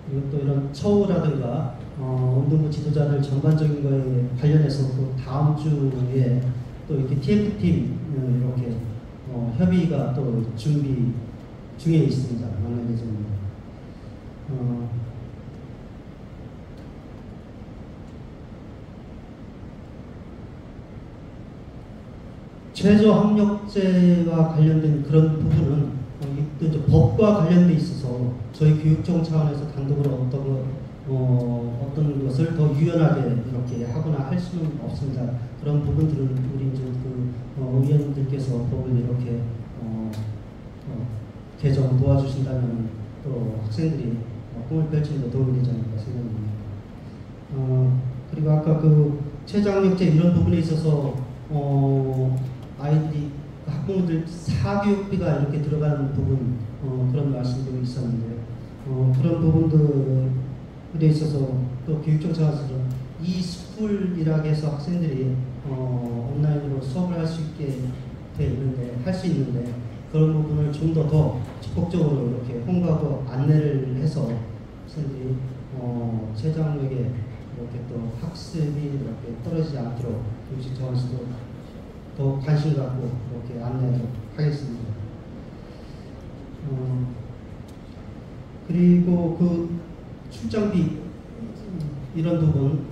그리고 또 이런 처우라든가 운동부 지도자들 전반적인 거에 관련해서 또 다음 주에 또 이렇게 TF팀 이렇게 협의가 또 준비 중에 있습니다. 만날 예정입니다. 최저학력제와 관련된 그런 부분은 또 이제 법과 관련돼 있어서 저희 교육청 차원에서 단독으로 어떤 것을 더 유연하게 이렇게 하거나 할 수는 없습니다. 그런 부분들은 우리 이제 의원님들께서 법을 이렇게 개정 도와주신다면 또 학생들이 꿈을 펼치는 데 도움이 되지 않을까 생각합니다. 그리고 아까 그 최저학력제 이런 부분에 있어서 아이들이 학부모들 사교육비가 이렇게 들어가는 부분 그런 말씀도 있었는데 그런 부분들에 있어서 또 교육청 차원에서 이스쿨이라고 해서 학생들이 온라인으로 수업을 할 수 있게 돼 있는데 할 수 있는데 그런 부분을 좀 더 적극적으로 이렇게 홍보하고 안내를 해서 학생들이 최저학력에 이렇게 또 학습이 이렇게 떨어지지 않도록 교육청 차원에서도 더 관심 갖고 이렇게 안내하도록 하겠습니다. 그리고 그 출장비 이런 부분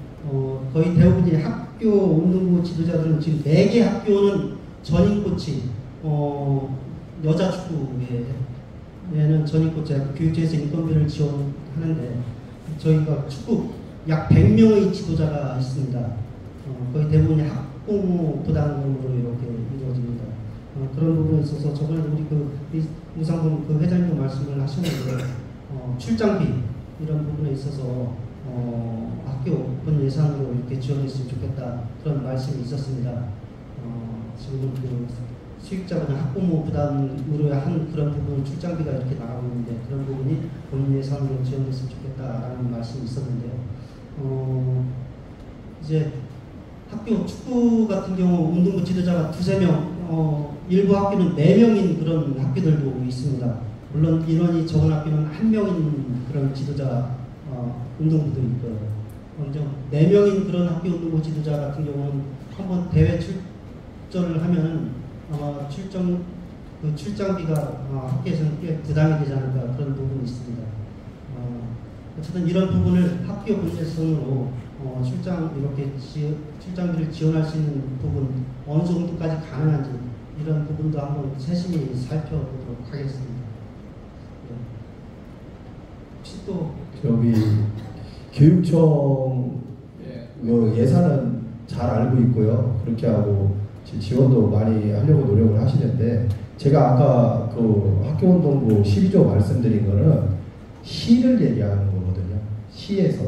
거의 대부분이 학교 운동부 지도자들은 지금 4개 학교는 전임 코치 여자 축구에는 전임 코치 교육청에서 인건비를 지원하는데 저희가 축구 약 100명의 지도자가 있습니다. 거의 대부분이 학부모 부담금으로 이렇게 이루어집니다. 그런 부분에 있어서 저번에 우리 그 우상범 그 회장님 말씀을 하셨는데 출장비 이런 부분에 있어서 학교 본 예산으로 이렇게 지원했으면 좋겠다 그런 말씀이 있었습니다. 지금 그 수익자분 학부모 부담으로 한 그런 부분 출장비가 이렇게 나가고 있는데 그런 부분이 본 예산으로 지원했으면 좋겠다라는 말씀이 있었는데요. 이제 학교 축구 같은 경우 운동부 지도자가 2~3명, 일부 학교는 4명인 그런 학교들도 있습니다. 물론 인원이 적은 학교는 1명인 그런 지도자 운동부도 있고요. 먼저 4명인 그런 학교 운동부 지도자 같은 경우는 한번 대회 출전을 하면 아마 출장비가 학교에서는 꽤 부담이 되지 않을까 그런 부분이 있습니다. 어쨌든 이런 부분을 학교 본예산으로 출장비를 지원할 수 있는 부분 어느 정도까지 가능한지 이런 부분도 한번 세심히 살펴보도록 하겠습니다. 혹시 또 저기 교육청 예산은 잘 알고 있고요. 그렇게 하고 지원도 많이 하려고 노력을 하시는데 제가 아까 그 학교운동부 12조 말씀드린 거는 시를 얘기하는 거거든요. 시에서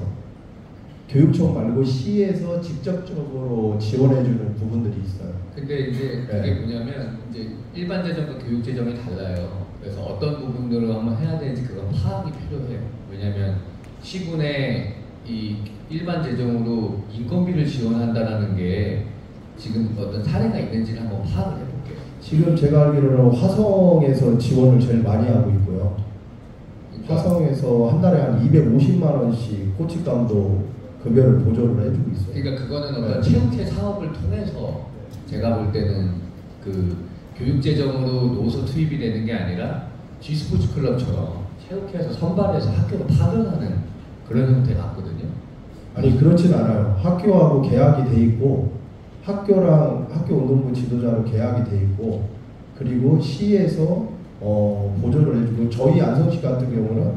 교육청 말고 시에서 직접적으로 지원해주는 부분들이 있어요. 근데 이제 그게 뭐냐면 이제 일반 재정과 교육 재정이 달라요. 그래서 어떤 부분들을 한번 해야 되는지 그건 파악이 필요해요. 왜냐하면 시군의 이 일반 재정으로 인건비를 지원한다라는 게 지금 어떤 사례가 있는지를 한번 파악을 해볼게요. 지금 제가 알기로는 화성에서 지원을 제일 많이 하고 있고요. 그러니까 화성에서 한 달에 한 250만 원씩 코치감도 급여를 보조를 해주고 있어요. 그러니까 그거는 어떤 체육회 사업을 통해서 제가 볼 때는 그 교육재정으로 노소 투입이 되는 게 아니라 G스포츠 클럽처럼 체육회에서 선발해서 학교로 파견하는 그런 형태 같거든요. 아니 그렇진 않아요. 학교하고 계약이 돼 있고 학교랑 학교 운동부 지도자로 계약이 돼 있고 그리고 시에서 보조를 해주고 저희 안성시 같은 경우는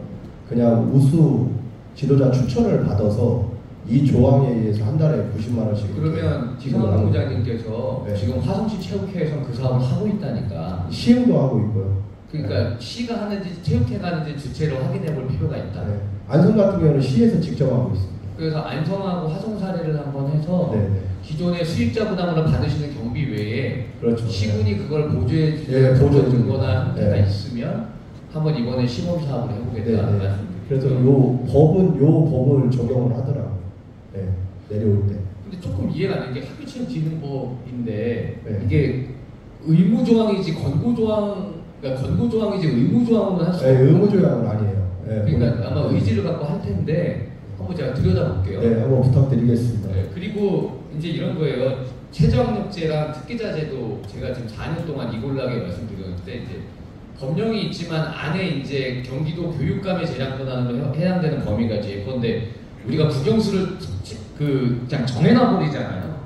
그냥 우수 지도자 추천을 받아서 이 조항에 의해서 한 달에 90만 원씩. 그러면 지성환 부장님께서 네. 지금 화성시 체육회에서 그 사업을 하고 있다니까. 시흥도 하고 있고요. 그러니까 네. 시가 하는지 체육회가 하는지 주체로 확인해 볼 필요가 있다. 네. 안성 같은 경우는 시에서 직접 하고 있습니다. 그래서 안성하고 화성 사례를 한번 해서 네, 네. 기존의 수익자 부담으로 받으시는 경비 외에 그렇죠. 시군이 그걸 보조해 네, 주는 보조해 거나 형태가 네. 있으면 한번 이번에 시범 사업을 해보겠다 네, 네. 말씀드립니다. 그래서 요 법을 적용을 하더라고요. 네, 내려올 때. 근데 조금 이해가 안 되는 게 학교체육진흥법인데 네. 이게 의무 조항이지 권고 조항, 그러니까 권고 조항이지 의무 조항으로는 할 수 네, 없는 의무 조항은 아니에요. 네, 그러니까 아마 의지를 갖고 할 텐데 한번 제가 들여다볼게요. 네, 한번 부탁드리겠습니다. 네, 그리고 이제 이런 거예요. 최저학력제랑 특기자제도 제가 지금 4년 동안 이골라게 말씀드렸는데 이제 법령이 있지만 안에 이제 경기도 교육감의 재량 권한으로 해당되는 범위가 이제 예컨대 우리가 국영수를 그냥 정해놔 버리잖아요.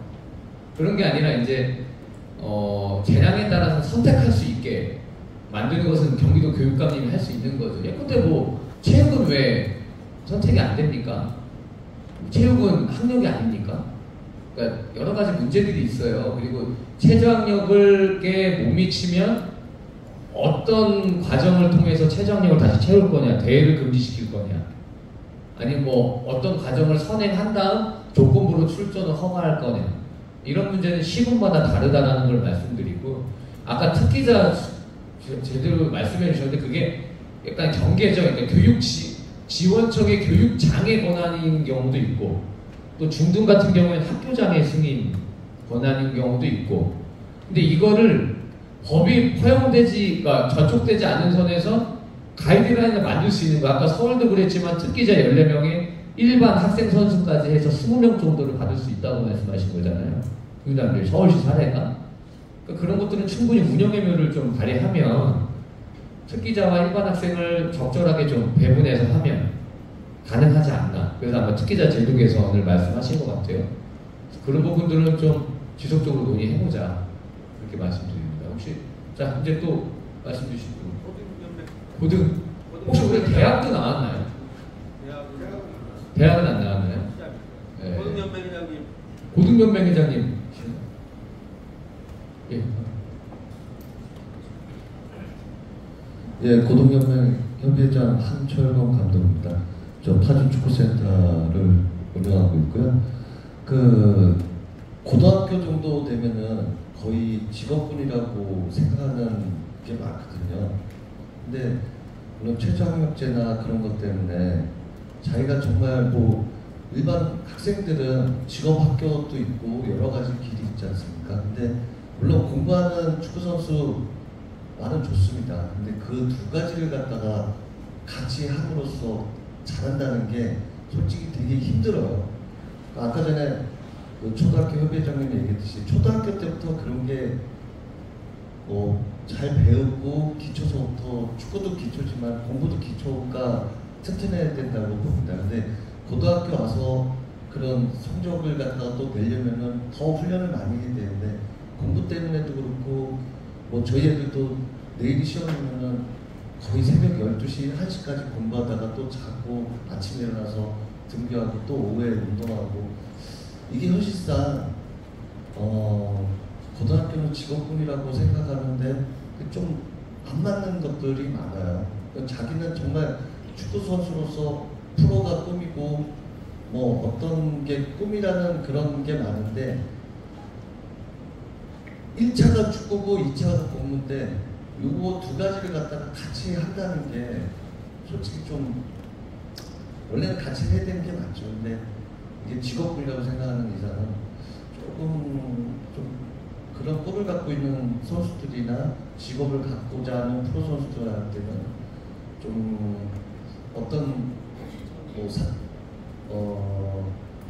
그런 게 아니라 이제 재량에 따라서 선택할 수 있게 만드는 것은 경기도 교육감님이 할 수 있는 거죠. 예컨대 뭐 체육은 왜 선택이 안 됩니까? 체육은 학력이 아닙니까? 그러니까 여러 가지 문제들이 있어요. 그리고 최저학력을 못 미치면 어떤 과정을 통해서 최저학력을 다시 채울 거냐, 대회를 금지시킬 거냐, 아니면 뭐 어떤 과정을 선행한 다음 조건부로 출전을 허가할 거냐, 이런 문제는 시군마다 다르다라는 걸 말씀드리고, 아까 특기자 제대로 말씀해 주셨는데 그게 약간 경계죠. 그러니까 지원청의 교육장애 권한인 경우도 있고, 또 중등 같은 경우에는 학교장애 승인 권한인 경우도 있고, 근데 이거를 법이 허용되지가 저촉되지 않은 선에서 가이드라인을 만들 수 있는 거. 아까 서울도 그랬지만 특기자 14명에 일반 학생 선수까지 해서 20명 정도를 받을 수 있다고 말씀하신 거잖아요. 그다음에 서울시 사례가. 그러니까 그런 것들은 충분히 운영의 묘를 좀 발휘하면 특기자와 일반 학생을 적절하게 좀 배분해서 하면 가능하지 않나. 그래서 아마 특기자 제도 개선을 말씀하신 것 같아요. 그런 부분들은 좀 지속적으로 논의해보자 이렇게 말씀드립니다. 혹시 자 이제 또 말씀 주실 분. 고등 혹시 우리 대학도 나왔나요? 대학은 안 나왔나요? 네. 고등연맹회장님. 고등연맹회장님. 예. 예, 고등연맹 협회장 한철범 감독입니다. 저 파주축구센터를 운영하고 있고요. 그 고등학교 정도 되면은 거의 직업군이라고 생각하는 게 많거든요. 근데 물론 최저학력제나 그런 것 때문에 자기가 정말 뭐 일반 학생들은 직업학교도 있고 여러 가지 길이 있지 않습니까? 근데 물론 공부하는 축구선수 많은 좋습니다. 근데 그 두 가지를 갖다가 같이 함으로써 잘한다는 게 솔직히 되게 힘들어요. 아까 전에 그 초등학교 협회장님이 얘기했듯이 초등학교 때부터 그런 게 잘 배우고 기초서부터 축구도 기초지만 공부도 기초가 튼튼해야 된다고 봅니다. 근데 고등학교 와서 그런 성적을 갖다가 또 내려면은 더 훈련을 많이 해야 되는데 공부 때문에도 그렇고 뭐 저희 애들도 내일이 시험이면은 거의 새벽 12시, 1시까지 공부하다가 또 자고 아침에 일어나서 등교하고 또 오후에 운동하고 이게 현실상 고등학교는 직업군이라고 생각하는데 좀 안 맞는 것들이 많아요. 자기는 정말 축구 선수로서 프로가 꿈이고 뭐 어떤 게 꿈이라는 그런 게 많은데 1차가 축구고 2차가 공부인데 요거 두 가지를 갖다가 같이 한다는 게 솔직히 좀 원래는 같이 해야 되는 게 맞죠. 근데 이게 직업군이라고 생각하는 이상은 조금 좀 그런 꿈을 갖고 있는 선수들이나 직업을 갖고자 하는 프로 선수들한테는 좀 어떤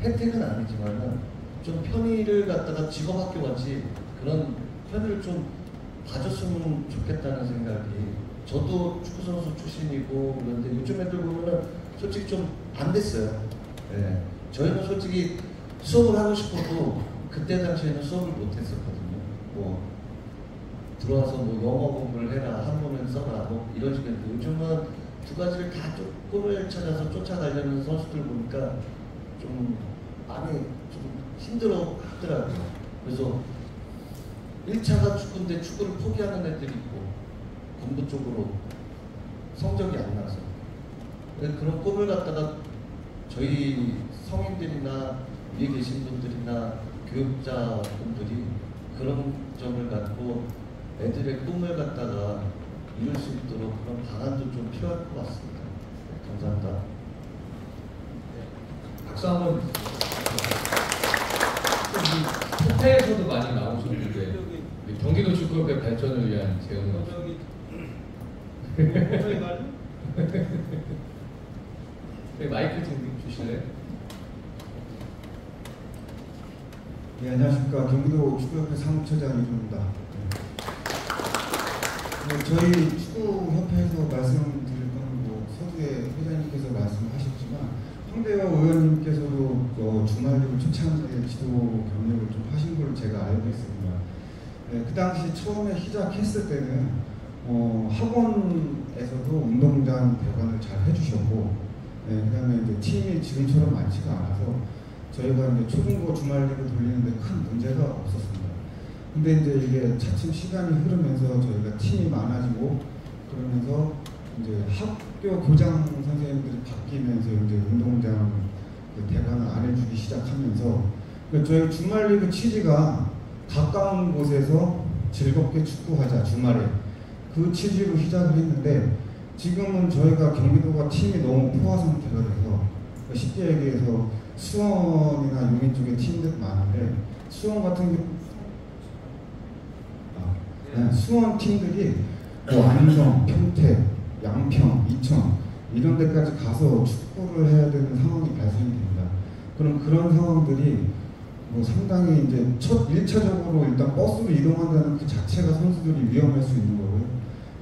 혜택은 아니지만은 좀 편의를 갖다가 직업학교 같이 그런 편의를 좀 봐줬으면 좋겠다는 생각이. 저도 축구 선수 출신이고 그런데 요즘 애들 보면은 솔직히 좀 안 됐어요. 예. 저희는 솔직히 수업을 하고 싶어도 그때 당시에는 수업을 못 했었거든요. 뭐 들어와서 뭐 영어 공부를 해라, 한문을 써라, 뭐 이런 식인데 요즘은 두 가지를 다 꿈을 찾아서 쫓아가려는 선수들 보니까 좀 많이 좀 힘들어 하더라고요. 그래서 1차가 축구인데 축구를 포기하는 애들이 있고 공부 쪽으로 성적이 안 나서 그런 꿈을 갖다가 저희 성인들이나 위에 계신 분들이나 교육자분들이 그런 점을 갖고 애들의 꿈을 갖다가 이룰 수 있도록 그런 방안도 좀 필요할 것 같습니다. 네, 감사합니다. 박수 한번. 협회에서도 많이 나오셨는데 경기도 축구협회 발전을 위한 제언을. 네, 마이크 좀 주실래요? 네, 안녕하십니까. 경기도 축구협회 사무처장 이준입니다. 저희 축구협회에서 말씀드릴 건 뭐 서두에 회장님께서 말씀하셨지만 황대화 의원님께서도 주말리그 초창기에 지도 경력을 좀 하신 걸 제가 알고 있습니다. 네, 그 당시 처음에 시작했을 때는 학원에서도 운동장 배관을 잘 해주셨고, 네, 그다음에 이제 팀이 지금처럼 많지가 않아서 저희가 이제 초중고 주말리그 돌리는데 큰 문제가 없었습니다. 근데 이제 이게 차츰 시간이 흐르면서 저희가 팀이 많아지고 그러면서 이제 학교 교장 선생님들이 바뀌면서 이제 운동장 대관을 안 해주기 시작하면서 저희 주말리그 취지가 가까운 곳에서 즐겁게 축구하자 주말에 그 취지로 시작을 했는데 지금은 저희가 경기도가 팀이 너무 포화 상태가 돼서 쉽게 얘기해서 수원이나 용인 쪽에 팀들이 많은데 수원 같은 수원 팀들이 뭐 안성, 평택, 양평, 이천 이런 데까지 가서 축구를 해야 되는 상황이 발생이 됩니다. 그럼 그런 상황들이 뭐 상당히 이제 첫 1차적으로 일단 버스로 이동한다는 그 자체가 선수들이 위험할 수 있는 거고요.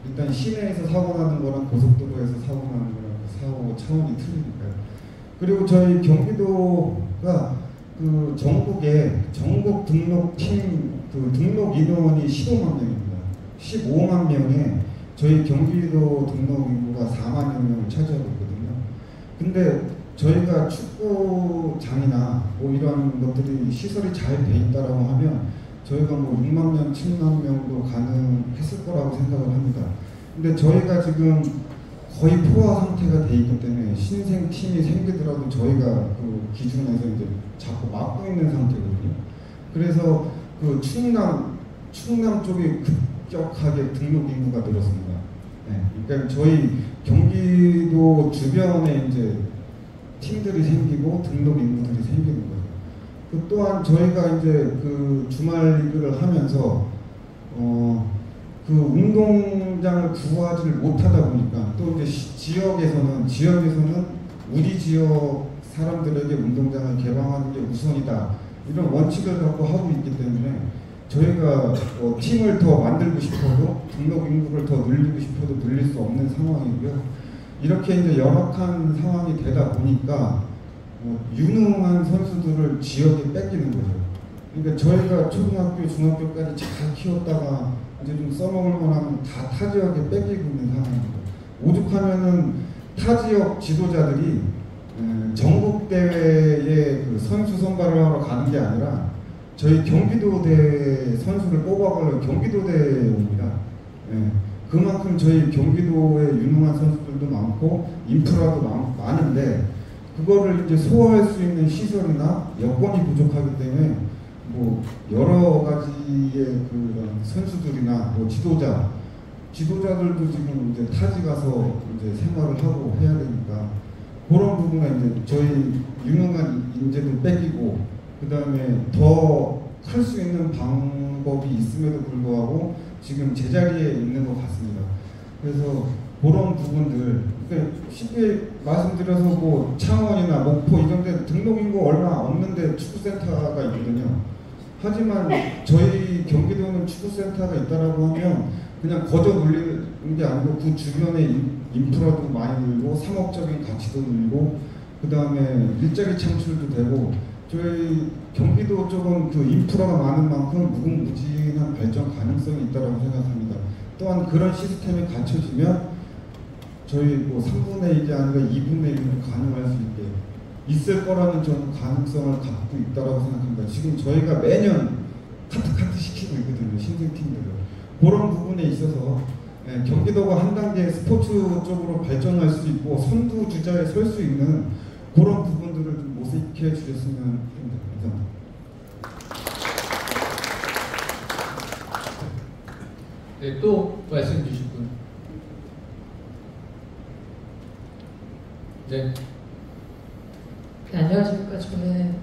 일단 시내에서 사고 나는 거랑 고속도로에서 사고 나는 거랑 사고 차원이 틀리니까요. 그리고 저희 경기도가 그 전국에 전국 등록팀 그 등록 인원이 15만 명입니다. 15만 명에 저희 경기도 등록 인구가 4만여 명을 차지하고 있거든요. 근데 저희가 축구장이나 뭐 이런 것들이 시설이 잘 돼 있다라고 하면 저희가 뭐 6만 명, 7만 명도 가능했을 거라고 생각을 합니다. 근데 저희가 지금 거의 포화 상태가 돼 있기 때문에 신생 팀이 생기더라도 저희가 그 기준에서 이제 자꾸 막고 있는 상태거든요. 그래서 그 충남 쪽에 급격하게 등록 인구가 늘었습니다. 네, 그러니까 저희 경기도 주변에 이제 팀들이 생기고 등록 인구들이 생기는 거예요. 그 또한 저희가 이제 그 주말 리그를 하면서 그 운동장을 구하지를 못하다 보니까 또 이제 지역에서는 우리 지역 사람들에게 운동장을 개방하는 게 우선이다 이런 원칙을 갖고 하고 있기 때문에 저희가 팀을 더 만들고 싶어도 등록 인구를 더 늘리고 싶어도 늘릴 수 없는 상황이고요. 이렇게 이제 열악한 상황이 되다 보니까 유능한 선수들을 지역에 뺏기는 거죠. 그러니까 저희가 초등학교, 중학교까지 잘 키웠다가 이제 좀 써먹을 만하면 다 타 지역에 뺏기고 있는 상황입니다. 오죽하면은 타 지역 지도자들이 전국 대회에 그 선수 선발을 하러 가는 게 아니라 저희 경기도대 선수를 뽑아가려고 경기도대에 옵니다. 그만큼 저희 경기도에 유능한 선수들도 많고 인프라도 많은데 그거를 이제 소화할 수 있는 시설이나 여건이 부족하기 때문에 뭐 여러 가지의 그 선수들이나 뭐 지도자들도 지금 이제 타지 가서 이제 생활을 하고 해야 되니까 그런 부분에 이제 저희 유능한 인재도 뺏기고 그 다음에 더 할 수 있는 방법이 있음에도 불구하고 지금 제자리에 있는 것 같습니다. 그래서 그런 부분들 쉽게 말씀드려서 뭐 창원이나 목포 이런 데 등록인구 얼마 없는데 축구센터가 있거든요. 하지만 저희 경기도는 축구센터가 있다라고 하면 그냥 거저 눌리는 게 아니고 그 주변에 인프라도 많이 늘고 상업적인 가치도 늘고 그 다음에 일자리 창출도 되고 저희 경기도 쪽은 그 인프라가 많은 만큼 무궁무진한 발전 가능성이 있다고 생각합니다. 또한 그런 시스템이 갖춰지면 저희 뭐 3분의 1이 아니라 2분의 1은 가능할 수 있게 있을 거라는 저는 가능성을 갖고 있다고 생각합니다. 지금 저희가 매년 카트 시키고 있거든요. 신생팀들을. 그런 부분에 있어서 경기도가 한 단계 스포츠 쪽으로 발전할 수 있고 선두 주자에 설 수 있는 그런 부분들을 좀 모색해 주셨으면 합니다. 감사합니다. 네, 또 말씀 주실 분. 네. 네, 안녕하십니까. 저는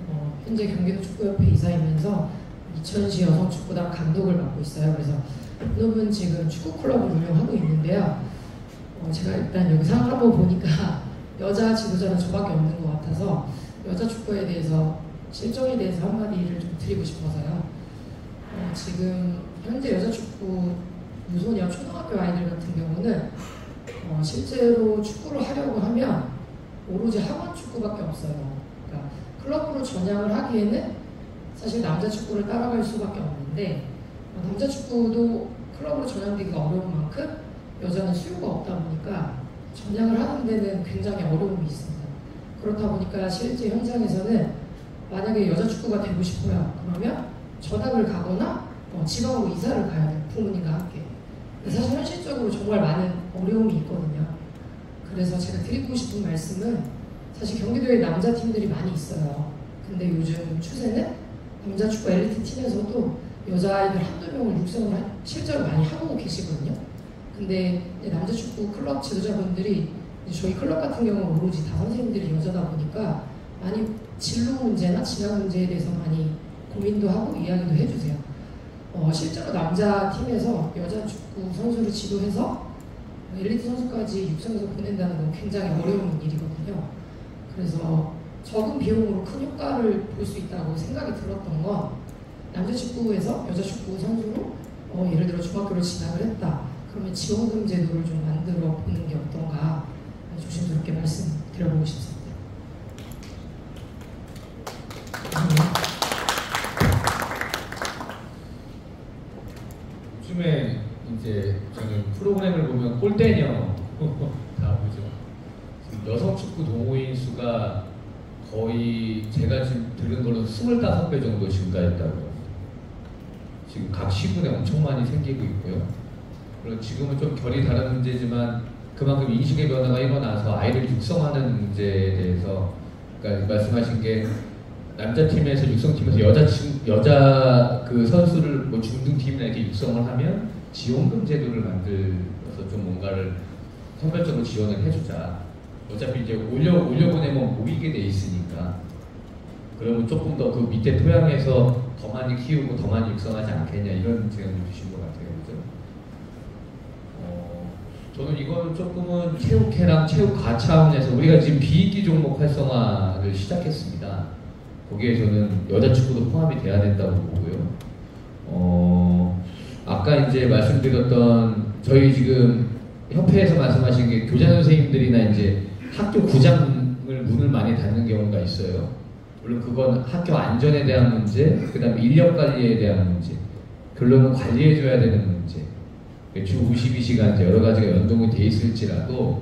현재 경기도 축구협회 이사이면서 이천시 여성축구단 감독을 맡고 있어요. 그래서 본업은 지금 축구클럽을 운영하고 있는데요. 제가 일단 영상을 한번 보니까 여자 지도자는 저밖에 없는 것 같아서 여자 축구에 대해서 실정에 대해서 한마디를 좀 드리고 싶어서요. 지금 현재 여자 축구 유소년 초등학교 아이들 같은 경우는 실제로 축구를 하려고 하면 오로지 학원 축구밖에 없어요. 그러니까 클럽으로 전향을 하기에는 사실 남자 축구를 따라갈 수밖에 없는데 남자 축구도 클럽으로 전향되기가 어려운 만큼 여자는 수요가 없다 보니까 전향을 하는 데는 굉장히 어려움이 있습니다. 그렇다 보니까 실제 현장에서는 만약에 여자 축구가 되고 싶어요. 그러면 전학을 가거나 지방으로 이사를 가야 돼요. 부모님과 함께. 사실 현실적으로 정말 많은 어려움이 있거든요. 그래서 제가 드리고 싶은 말씀은 사실 경기도에 남자 팀들이 많이 있어요. 근데 요즘 추세는 남자 축구 엘리트 팀에서도 여자아이들 한두 명을 육성을 실제로 많이 하고 계시거든요. 근데 남자 축구 클럽 지도자분들이 저희 클럽 같은 경우는 오로지 다 선생님들이 여자다 보니까 많이 진로 문제나 진학 문제에 대해서 많이 고민도 하고 이야기도 해주세요. 실제로 남자 팀에서 여자 축구 선수를 지도해서 엘리트 선수까지 육성해서 보낸다는 건 굉장히 어려운 일이거든요. 그래서 적은 비용으로 큰 효과를 볼 수 있다고 생각이 들었던 건 남자 축구에서 여자 축구 선수로 예를 들어 중학교를 진학을 했다. 그러면 지원금 제도를 좀 만들어 보는 게 어떤가 조심스럽게 말씀드려보고 싶습니다. 요즘에 이제 저는 프로그램을 보면 골대녀 다 보죠. 지금 여성 축구 동호인 수가 거의 제가 지금 들은 걸로 25배 정도 증가했다고요. 지금 각 시군에 엄청 많이 생기고 있고요. 그리고 지금은 좀 결이 다른 문제지만 그만큼 인식의 변화가 일어나서 아이를 육성하는 문제에 대해서 그러니까 말씀하신 게 남자 팀에서 육성팀에서 여자 그 선수를 뭐 중등팀이나 이렇게 육성을 하면 지원금 제도를 만들어서 좀 뭔가를 선별적으로 지원을 해주자. 어차피 이제 올려보내면 모이게 돼 있으니까 그러면 조금 더 그 밑에 토양에서 더 많이 키우고 더 많이 육성하지 않겠냐 이런 제안을 주신 것 같아요. 그죠? 저는 이거는 조금은 체육회랑 체육가 차원에서 우리가 지금 비인기 종목 활성화를 시작했습니다. 거기에 저는 여자 축구도 포함이 돼야 된다고 보고요. 아까 이제 말씀드렸던 저희 지금 협회에서 말씀하신 게 교장 선생님들이나 이제 학교 구장을 문을 많이 닫는 경우가 있어요. 물론 그건 학교 안전에 대한 문제, 그 다음에 인력 관리에 대한 문제, 결론은 관리해줘야 되는 문제. 주 52시간 여러 가지가 연동이 돼 있을지라도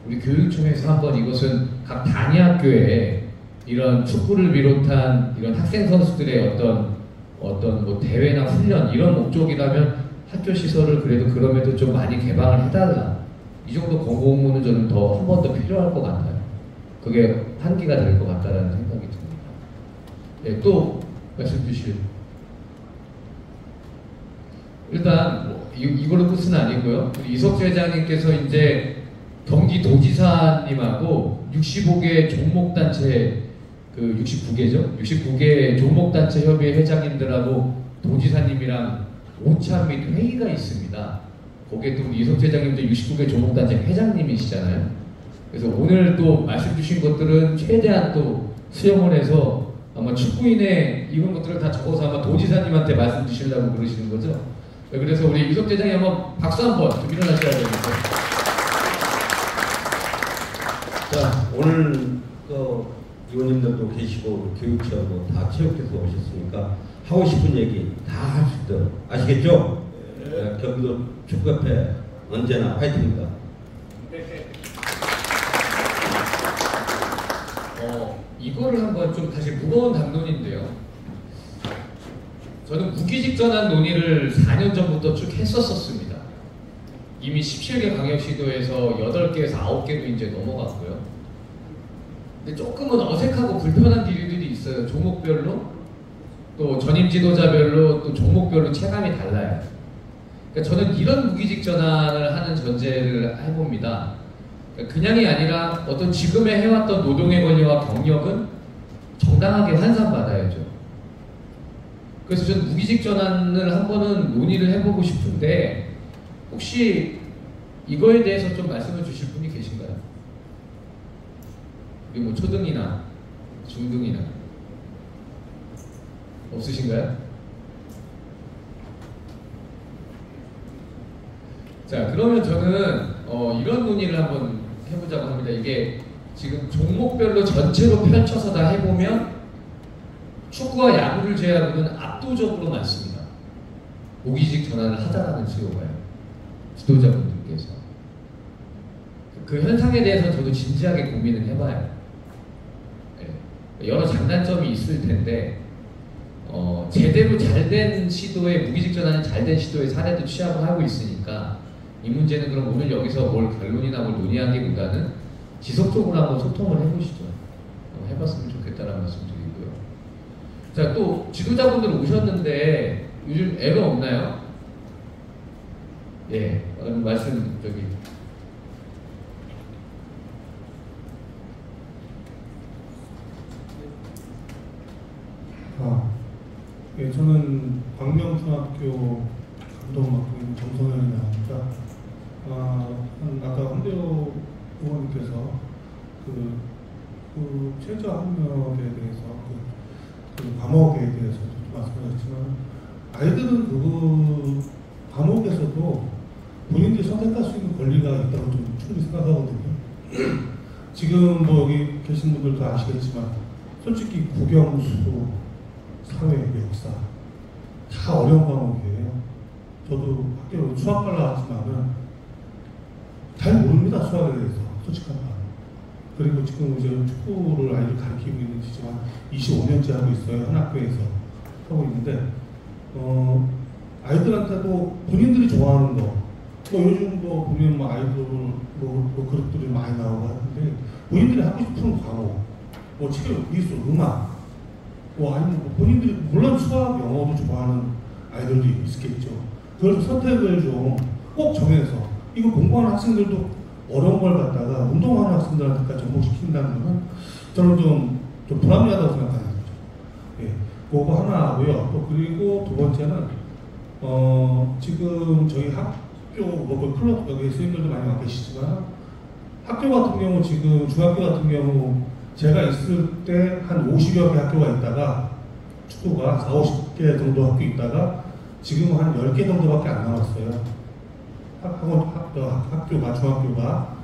우리 교육청에서 한번 이것은 각 단위 학교에 이런 축구를 비롯한 이런 학생 선수들의 어떤 뭐 대회나 훈련 이런 목적이라면 학교 시설을 그래도 그럼에도 좀 많이 개방을 해달라. 이 정도 권고문은 저는 더 한 번 더 필요할 것 같아요. 그게 한계가 될 것 같다라는 생각이 듭니다. 네, 또 말씀 주실. 일단 뭐 이걸로 끝은 아니고요. 우리 이석주 회장님께서 이제 경기도지사님하고 65개 종목단체 그 69개죠. 69개 종목단체 협의회 회장님들하고 도지사님이랑 오찬 및 회의가 있습니다. 거기에 또 우리 이석재 회장님도 69개 조목단체 회장님이시잖아요. 그래서 오늘 또 말씀 주신 것들은 최대한 또 수용을 해서 아마 축구인의 이런 것들을 다 적어서 아마 도지사님한테 말씀 주시려고 그러시는 거죠. 그래서 우리 이석재 회장님 한번 박수 한번 좀 일어나셔야 되겠어요. 자, 오늘 의원님들도 계시고 교육처도 다 체육해서 오셨으니까 하고 싶은 얘기 다 할 수 있도록 아시겠죠? 네. 경기도 축구협회 언제나 화이팅입니다. 이거를 한번 좀 다시 무거운 담론인데요. 저는 무기직 전환 논의를 4년 전부터 쭉 했었습니다. 이미 17개 광역시도에서 8개에서 9개로 이제 넘어갔고요. 근데 조금은 어색하고 불편한 기류들이 있어요. 종목별로, 또 전임 지도자별로, 또 종목별로 체감이 달라요. 그러니까 저는 이런 무기직 전환을 하는 전제를 해봅니다. 그러니까 그냥이 아니라 어떤 지금의 해왔던 노동의 권리와 경력은 정당하게 환산받아야죠. 그래서 저는 무기직 전환을 한번은 논의를 해보고 싶은데 혹시 이거에 대해서 좀 말씀을 주실 분이 계신가요? 우리 뭐 초등이나 중등이나 없으신가요? 자, 그러면 저는 이런 논의를 한번 해보자고 합니다. 이게 지금 종목별로 전체로 펼쳐서 다 해보면 축구와 야구를 제외하고는 압도적으로 많습니다. 무기직 전환을 하자라는 수요가요. 지도자분들께서. 그 현상에 대해서 저도 진지하게 고민을 해봐요. 네. 여러 장단점이 있을 텐데 제대로 잘된 시도의 무기직 전환이 잘된 시도의 사례도 취합을 하고 있으니까 이 문제는 그럼 오늘 여기서 뭘 결론이나 뭘 논의하기보다는 지속적으로 한번 소통을 해보시죠. 해봤으면 좋겠다는 말씀 드리고요. 자, 또 지도자분들 오셨는데 요즘 애가 없나요? 예, 말씀 저기. 예, 저는 광명중학교 감독 맡고 있는 정성현이라고 합니다. 아까 황대호 의원님께서 그 최저학력에 대해서 그 과목에 대해서 말씀하셨지만 아이들은 그 과목에서도 본인들이 선택할 수 있는 권리가 있다고 좀 충분히 생각하거든요. 지금 뭐 여기 계신 분들도 아시겠지만 솔직히 국영수, 사회, 역사 다 어려운 과목이에요. 저도 학교로 수학과 나왔지만은 잘 모릅니다. 수학에 대해서 솔직한 말. 그리고 지금 이제 축구를 아이를 가르치고 있는 지만 25년째 하고 있어요. 한 학교에서 하고 있는데 아이들한테도 본인들이 좋아하는 거, 요즘 뭐 보면 뭐 아이돌 뭐 그룹들이 많이 나오고 하는데 본인들이 하고 싶은 과목, 뭐 체육, 미술, 음악, 아니면 뭐 본인들이 물론 수학, 영어도 좋아하는 아이들도 있겠죠. 그래서 선택을 좀 꼭 정해서 이거 공부하는 학생들도 어려운 걸 갖다가 운동하는 학생들한테까지 접목시킨다는 것은 저는 좀 불합리하다고 생각하는 거죠. 예, 그거 하나 하고요. 또 그리고 두 번째는 지금 저희 학교 뭐 클럽 여기 선생님들도 많이 와 계시지만 학교 같은 경우 지금 중학교 같은 경우 제가 있을 때 한 50여 개 학교가 있다가 축구가 40, 50개 정도 학교 있다가 지금 한 10개 정도밖에 안 남았어요. 학교가 중학교가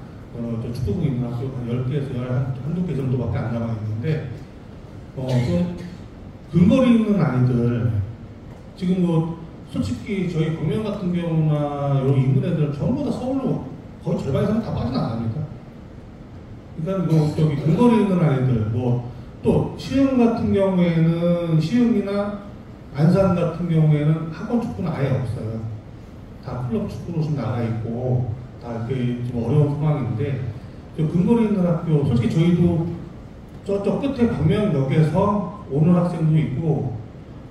축구부 있는 학교가 한 10개에서 한두 개 정도밖에 안 남아 있는데 좀 근거리 있는 아이들 지금 뭐 솔직히 저희 광명 같은 경우나 여기 인근 애들 전부 다 서울로 거의 절반 이상 다 빠져나갑니다. 그러니까 뭐 저기 근거리 있는 아이들 뭐 또 시흥 같은 경우에는 시흥이나 안산 같은 경우에는 학원 축구는 아예 없어요. 다 클럽 축구로 좀 나가 있고 다 이렇게 좀 어려운 상황인데 근거리 있는 학교 솔직히 저희도 저쪽 끝에 광명역에서 오는 학생도 있고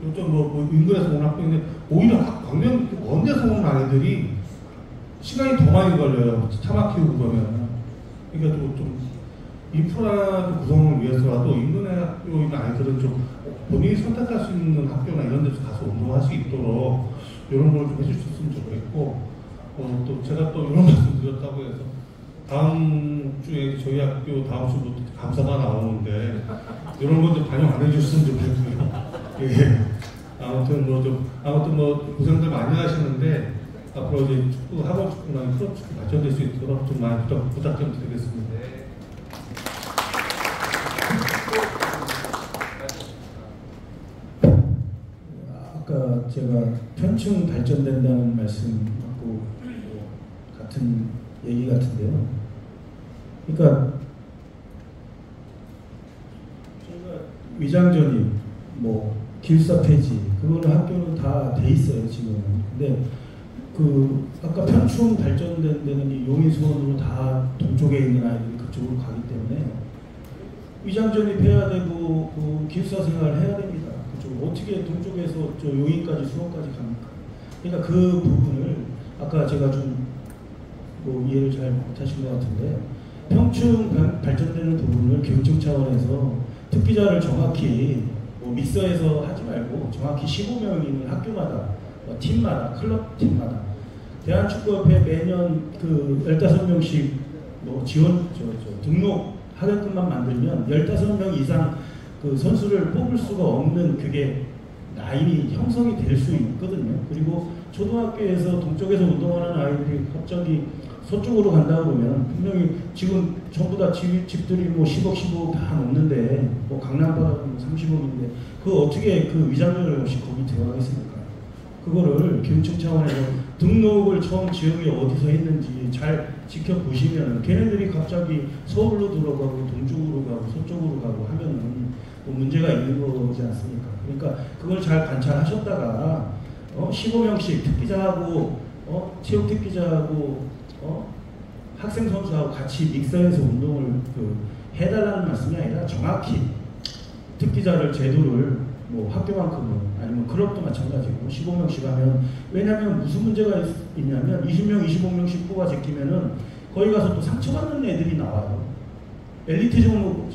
요즘 뭐 인근에서 오는 학생인데 오히려 광명 먼 데서 오는 아이들이 시간이 더 많이 걸려요. 차 막히고 그러면. 그러니까 좀 인프라 구성을 위해서라도 인근의 학교 있는 아이들은 좀 본인이 선택할 수 있는 학교나 이런 데서 가서 운동할 수 있도록 이런 걸 좀 해주셨으면 좋겠고 또 제가 또 이런 말씀 드렸다고 해서 다음 주에 저희 학교 다음 주부터 감사가 나오는데 이런 것도 반영 안 해줬으면 좋겠고요. 예. 아무튼 뭐 고생들 많이 하시는데 앞으로 이제 축구 학원 축구랑 클럽 축구 발전될 수 있도록 좀 많이 부탁 좀 드리겠습니다. 아까 제가 편충 발전된다는 말씀하고 같은 얘기 같은데요. 그러니까 저희가 위장전입, 뭐 기숙사 폐지, 그거는 학교는 다 돼 있어요 지금은. 근데 그 아까 편충 발전된 데는 이 용인 수원으로 다 동쪽에 있는 아이들이 그쪽으로 가기 때문에 위장전입 해야 되고 그 기숙사 생활을 해야 됩니다. 그쪽 어떻게 동쪽에서 저 용인까지 수원까지 갑니까? 그러니까 그 부분을 아까 제가 좀 뭐 이해를 잘 못하신 것 같은데 편충 발전되는 부분을 교육청 차원에서 특기자를 정확히 뭐 믹서에서 하지 말고 정확히 15명 있는 학교마다 팀마다 클럽 팀마다 대한축구협회 매년 그 15명씩 뭐 지원 등록 하게끔만 만들면 15명 이상 그 선수를 뽑을 수가 없는 그게 라인이 형성이 될 수 있거든요. 그리고 초등학교에서 동쪽에서 운동하는 아이들이 갑자기 서쪽으로 간다고 보면 분명히 지금 전부 다 집들이 뭐 10억, 15억 다 넘는데 뭐 강남바다 30억인데 그 어떻게 그 위장전을 없이 거기 들어가겠습니까? 그거를 교육청 차원에서 등록을 처음 지역이 어디서 했는지 잘 지켜보시면 걔네들이 갑자기 서울로 들어가고 동쪽으로 가고 서쪽으로 가고 하면은 뭐 문제가 있는 거지 않습니까? 그러니까 그걸 잘 관찰하셨다가 15명씩 특기자하고 체육 특기자하고 학생 선수하고 같이 믹서해서 운동을 해달라는 말씀이 아니라 정확히 특기자를 제도를 뭐 학교만큼은 아니면 클럽도 마찬가지고 15명씩 하면 왜냐하면 무슨 문제가 있냐면 20명, 25명씩 뽑아 제끼면은 거기 가서 또 상처받는 애들이 나와요. 엘리트 종목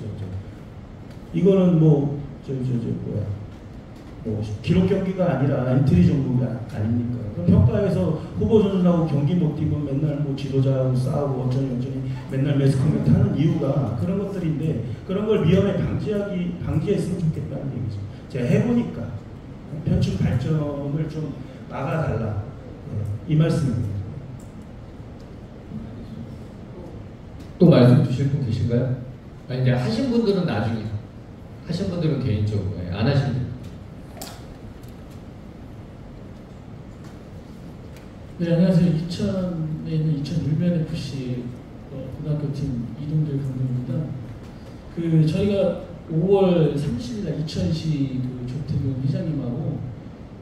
이거는 뭐 기록 경기가 아니라 엔트리 종목이 아닙니까? 그럼 평가에서 후보 선수하고 경기 못 뛰면 맨날 뭐 지도자하고 싸우고 어쩌니 맨날 매스컴ment 하는 이유가 그런 것들인데 그런 걸 위험에 방지했으면 좋겠다는 얘기죠. 제가 해보니까 편충 발전을 좀 막아달라 이 말씀입니다. 또 말씀 주실 분 계신가요? 아니, 이제 하신 분들은 나중에 하신 분들은 개인적으로 안 하신 분. 네, 안녕하세요. 이천에 있는 이천 율면FC 고등학교팀 이동재 감독입니다. 저희가 5월 30일날 이천시 조태균 회장님하고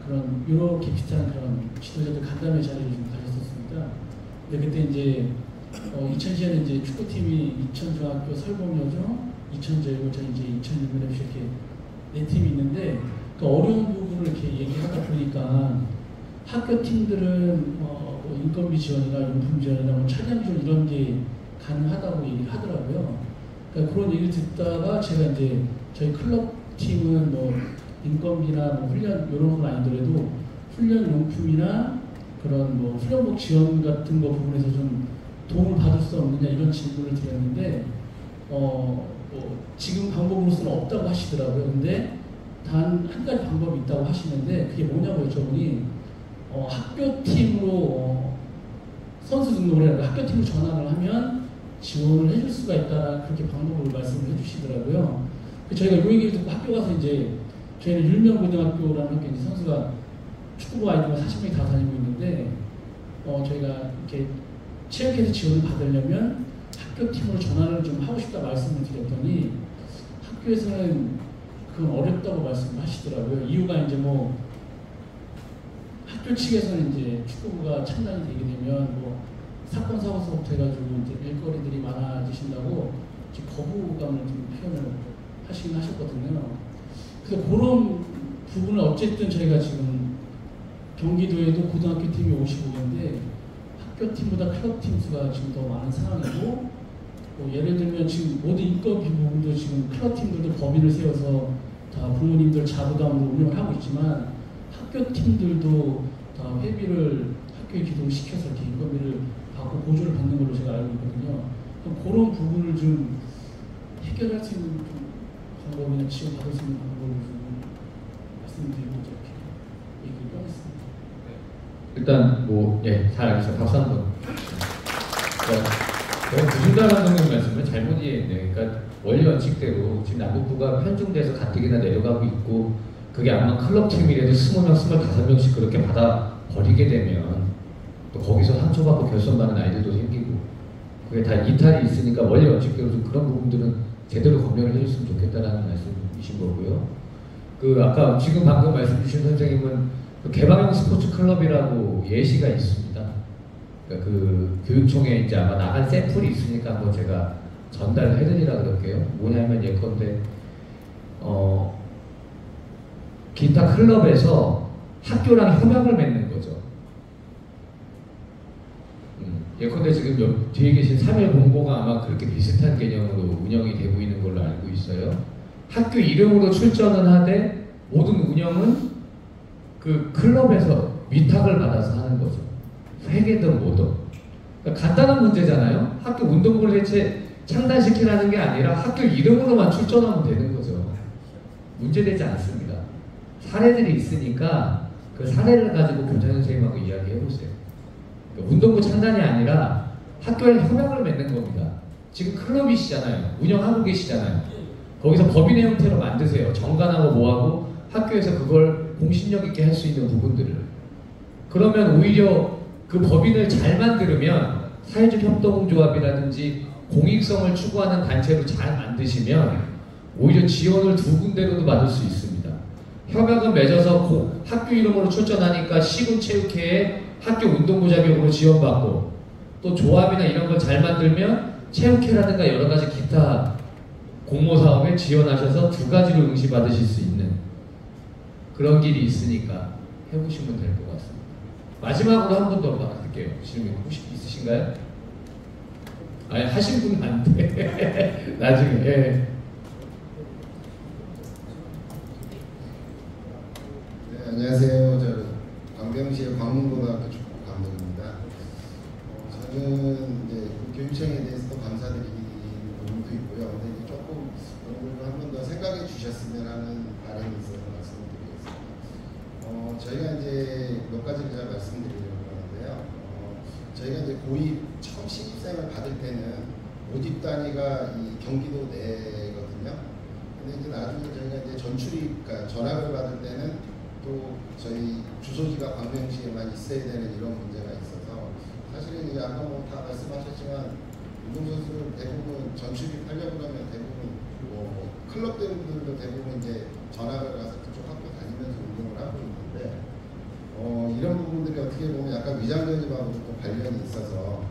그런 이렇게 비슷한 그런 지도자들 간담회 자리를 좀 가졌었습니다. 근데 그때 이제 이천시에는 이제 축구팀이 이천중학교 설봉여중, 이천제고 저희 이제 이천율면FC 이렇게 네 팀이 있는데 그 어려운 부분을 이렇게 얘기하다 보니까 학교 팀들은 인건비 지원이나 용품 지원이나 뭐 차량 지원 이런 게 가능하다고 얘기를 하더라고요. 그러니까 그런 얘기를 듣다가 제가 이제 저희 클럽 팀은 뭐 인건비나 뭐 훈련 이런 건 아니더라도 훈련 용품이나 그런 뭐 훈련복 지원 같은 거 부분에서 좀 도움을 받을 수 없느냐 이런 질문을 드렸는데 지금 방법으로서는 없다고 하시더라고요. 근데 단 한 가지 방법이 있다고 하시는데 그게 뭐냐고 여쭤보니 학교팀으로 선수 등록을 해서 학교팀으로 전환을 하면 지원을 해줄 수가 있다라 그렇게 방법을 말씀을 해주시더라고요. 저희가 이 얘기를 듣고 학교 가서 이제 저희는 율면고등학교라는 학교 이제 선수가 축구부 아이들만 40명이 다 다니고 있는데 저희가 이렇게 체육회에서 지원을 받으려면 학교팀으로 전환을 좀 하고 싶다 말씀을 드렸더니 학교에서는 그건 어렵다고 말씀하시더라고요. 이유가 이제 뭐 학교 측에서는 이제 축구부가 창단이 되게 되면 뭐 사건 사고서부터 해가지고 이제 일거리들이 많아지신다고 거부감을 좀 표현을 하시긴 하셨거든요. 그래서 그런 부분을 어쨌든 저희가 지금 경기도에도 고등학교 팀이 55개인데 학교 팀보다 클럽 팀 수가 지금 더 많은 상황이고 예를 들면 지금 모든 인건비 부분도 지금 클럽 팀들도 범위를 세워서 다 부모님들 자부담으로 운영을 하고 있지만 학교 팀들도 다 회비를 학교에 기동을 시켜서 이렇게 인건비를 받고 보조를 받는 걸로 제가 알고 있거든요. 그럼 그런 부분을 좀 해결할 수 있는 좀 방법이나 지원 받을 수 있는 방법을 좀 말씀드리고자 이렇게 얘기를 꺼냈습니다. 일단 잘 알겠어요. 박수 한번. 제가 구준달 감독님 말씀을 잘못 이해했네요. 그러니까 원리 원칙대로 지금 남북부가 편중돼서 가뜩이나 내려가고 있고 그게 아마 클럽 팀이라도 20명, 25명씩 그렇게 받아 버리게 되면 또 거기서 상처받고 결손받는 아이들도 생기고 그게 다 이탈이 있으니까 원리 원칙대로 좀 그런 부분들은 제대로 검열을 해줬으면 좋겠다라는 말씀이신 거고요. 그 아까 지금 방금 말씀 주신 선생님은 그 개방형 스포츠 클럽이라고 예시가 있습니다. 그러니까 그 교육청에 이제 아마 나간 샘플이 있으니까 한번 제가 전달을 해드리라 그럴게요. 뭐냐면 예컨대 기타 클럽에서 학교랑 협약을 맺는 거죠. 예컨대 지금 뒤에 계신 3.1공고가 아마 그렇게 비슷한 개념으로 운영이 되고 있는 걸로 알고 있어요. 학교 이름으로 출전은 하되 모든 운영은 그 클럽에서 위탁을 받아서 하는 거죠. 회계든 뭐든. 그러니까 간단한 문제잖아요. 학교 운동부를 대체 창단시키라는 게 아니라 학교 이름으로만 출전하면 되는 거죠. 문제되지 않습니다. 사례들이 있으니까 그 사례를 가지고 교장 선생님하고 이야기해보세요. 그러니까 운동부 창단이 아니라 학교랑 협약을 맺는 겁니다. 지금 클럽이시잖아요. 운영하고 계시잖아요. 거기서 법인의 형태로 만드세요. 정관하고 뭐하고 학교에서 그걸 공신력 있게 할 수 있는 부분들을. 그러면 오히려 그 법인을 잘 만들면 사회적 협동조합이라든지 공익성을 추구하는 단체로 잘 만드시면 오히려 지원을 2군데로도 받을 수 있습니다. 협약은 맺어서 학교 이름으로 출전하니까 시군체육회에 학교 운동부 자격으로 지원받고 또 조합이나 이런 걸 잘 만들면 체육회라든가 여러 가지 기타 공모사업에 지원하셔서 2가지로 응시받으실 수 있는 그런 길이 있으니까 해보시면 될 것 같습니다. 마지막으로 한 번 더 받을게요. 질문 혹시 있으신가요? 아니 하신 분은 안 돼. 나중에. 예. 네, 안녕하세요. 저 광명시의 광문고등학교 축구 감독입니다. 저는 이제 교육청에 대해서도 감사드리는 부분도 있고요. 근데 이제 조금 여러분들 한 번 더 생각해 주셨으면 하는 바람이 있어서 말씀드리겠습니다. 저희가 이제 몇 가지를 제가 말씀드리려고 하는데요. 저희가 이제 고2 처음 신입생을 받을 때는 모집 단위가 이 경기도 내거든요. 근데 이제 나중에 저희가 이제 그러니까 전학을 받을 때는 또 저희 주소지가 광명시에만 있어야 되는 이런 문제가 있어서 사실은 이제 아까 뭐 다 말씀하셨지만 운동선수는 대부분 전출입하려고 하면 대부분 뭐 클럽 대부분들도 대부분 이제 전학을 가서 그쪽 학교 다니면서 운동을 하고 있는데 이런 부분들이 어떻게 보면 약간 위장전입하고 또 관련이 있어서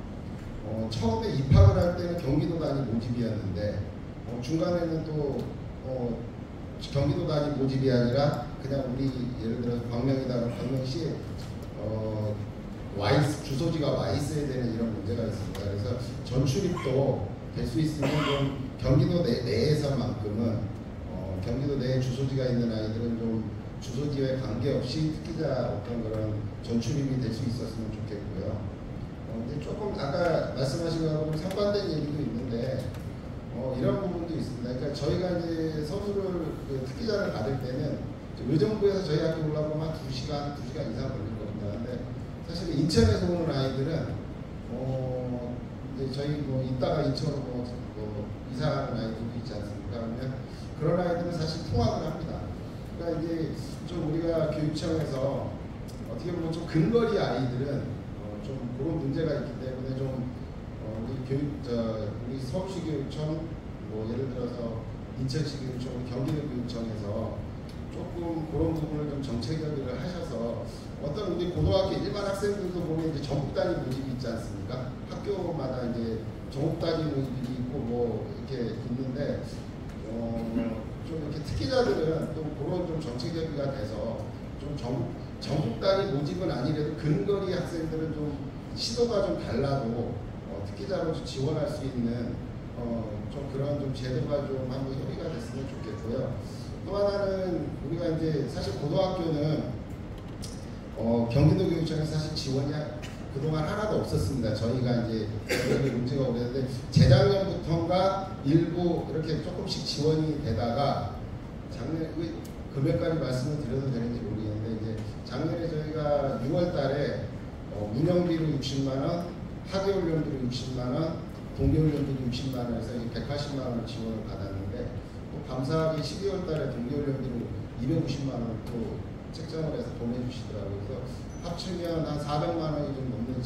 처음에 입학을 할 때는 경기도 단위 모집이었는데 중간에는 또 경기도 단위 모집이 아니라 그냥 우리 예를 들어서 광명이다 광명시 주소지가 와 있어야 되는 이런 문제가 있습니다. 그래서 전출입도 될 수 있으면 좀 경기도 내에서만큼은 경기도 내에 주소지가 있는 아이들은 좀 주소지에 관계없이 특기자 어떤 그런 전출입이 될 수 있었으면 좋겠고요. 근데 조금 아까 말씀하신 거하고 상반된 얘기도 있는데 이런 부분도 있습니다. 그러니까 저희가 이제 선수를 특기자를 받을 때는 의정부에서 저희 학교 올라가면 한 2시간 이상 걸릴 겁니다. 근데 사실 인천에서 오는 아이들은 이제 저희 뭐 이따가 인천으로 이사하는 아이들도 있지 않습니까? 그러면 그런 아이들은 사실 통학을 합니다. 그러니까 이제 좀 우리가 교육청에서 어떻게 보면 좀 근거리 아이들은 좀 그런 문제가 있기 때문에 좀 우리 서울시 교육청 뭐 예를 들어서 인천시 교육청, 경기도 교육청에서 조금 그런 부분을 좀 정책 협의를 하셔서 어떤 우리 고등학교 일반 학생들도 보면 이제 전국 단위 모집이 있지 않습니까? 학교마다 이제 전국 단위 모집이 있고 뭐 이렇게 있는데 좀 이렇게 특기자들은 또 그런 좀 정책 협의가 돼서 좀 전국 단위 모집은 아니래도 근거리 학생들은 좀 시도가 좀 달라도 특기자로 지원할 수 있는 좀 그런 좀 제도가 좀 한번 협의가 됐으면 좋겠고요. 또 하나는 우리가 이제 사실 고등학교는 경기도 교육청에서 사실 지원이 그동안 하나도 없었습니다. 저희가 이제 여러 문제가 오랬는데 재작년부터인가 일부 이렇게 조금씩 지원이 되다가 작년 금액까지 말씀을 드려도 되는지 모르겠는데 이제 작년에 저희가 6월달에 운영비로 60만 원, 하계훈련비로 60만 원, 동계훈련비로 60만 원에서 180만 원을 지원을 받았는데 또 감사하게 12월달에 동계훈련비로 250만 원을 또 책정을 해서 보내주시더라고요. 그래서 합치면 한 400만 원이 좀 넘는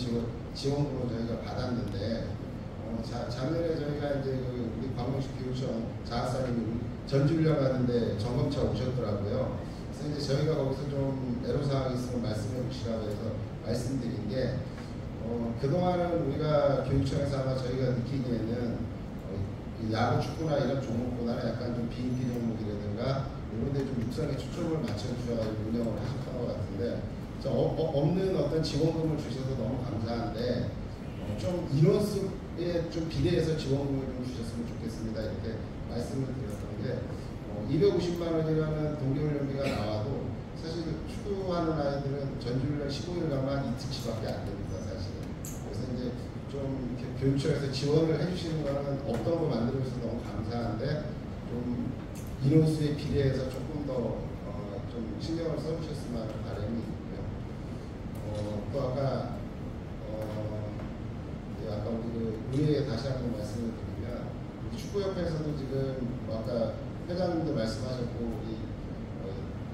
지원으로 저희가 받았는데 작년에 저희가 이제 우리 광명시 교육청 자하사님이 전주훈련 가는데 점검차 오셨더라고요. 그래서 이제 저희가 거기서 좀 애로사항이 있으면 말씀해 주시라고 해서 말씀드린 게 그동안은 우리가 교육청에서 아마 저희가 느끼기에는 야구, 축구나 이런 종목보다는 약간 좀 비인기 종목이라든가 이런 데 좀 육성에 초점을 맞춰주셔가지고 운영을 하셨던 것 같은데 없는 어떤 지원금을 주셔서 너무 감사한데 좀 인원수에 좀 비례해서 지원금을 좀 주셨으면 좋겠습니다. 이렇게 말씀을 드렸던 게 250만 원이라는 동계훈련비가 나와도 사실 축구하는 아이들은 전주훈련 15일간만 이틀치밖에 안 됩니다. 사실은. 그래서 이제 좀 이렇게 교육청에서 지원을 해주시는 거는 없던 거 만들어주셔서 너무 감사한데 좀 인원수에 비례해서 조금 더 좀 신경을 써주셨으면 하는 바람이 있고요. 또 아까 우리 의회에 다시 한번 말씀을 드리면 축구협회에서도 지금 아까 회장님도 말씀하셨고 우리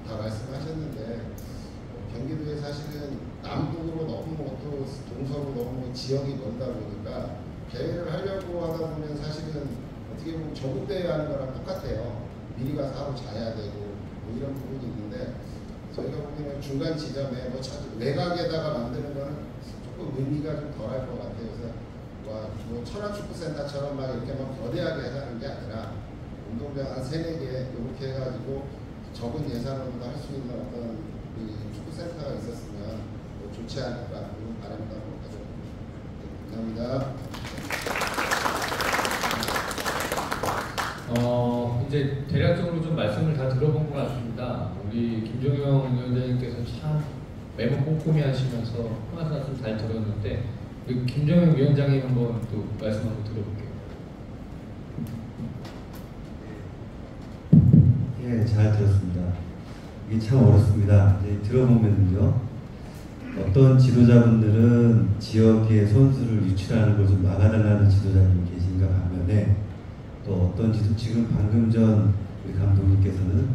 다 말씀하셨는데 경기도에 사실은 남북으로 너무 또 동서로 너무 지역이 멀다 보니까 대회를 하려고 하다 보면 사실은 어떻게 보면 조급대회 하는 거랑 똑같아요. 미리 가서 하고 자야 되고 뭐 이런 부분이 있는데 저희가 보기에는 중간 지점에 뭐 외곽에다가 만드는 거는 조금 의미가 좀 덜할 것 같아요. 그래서 뭐 천안축구센터처럼 막 이렇게 막 거대하게 하는 게 아니라 운동장 한 3-4개 이렇게 해가지고 적은 예산으로도 할 수 있는 어떤 축구센터가 있었으면 좋지 않을까 그런 바람이라고 가져봅니다. 감사합니다. 이제 대략적으로 좀 말씀을 다 들어본 것 같습니다. 우리 김종영 위원장님께서 참 매번 꼼꼼히 하시면서 말씀 잘 들었는데 우리 김종영 위원장님 한번 또 말씀 한번 들어볼게요. 예, 잘 들었습니다. 이게 참 어렵습니다. 이제 들어보면요, 어떤 지도자분들은 지역의 선수를 유출하는 걸 좀 막아달라는 지도자님이 계신가 반면에 또 어떤 지금 방금 전 우리 감독님께서는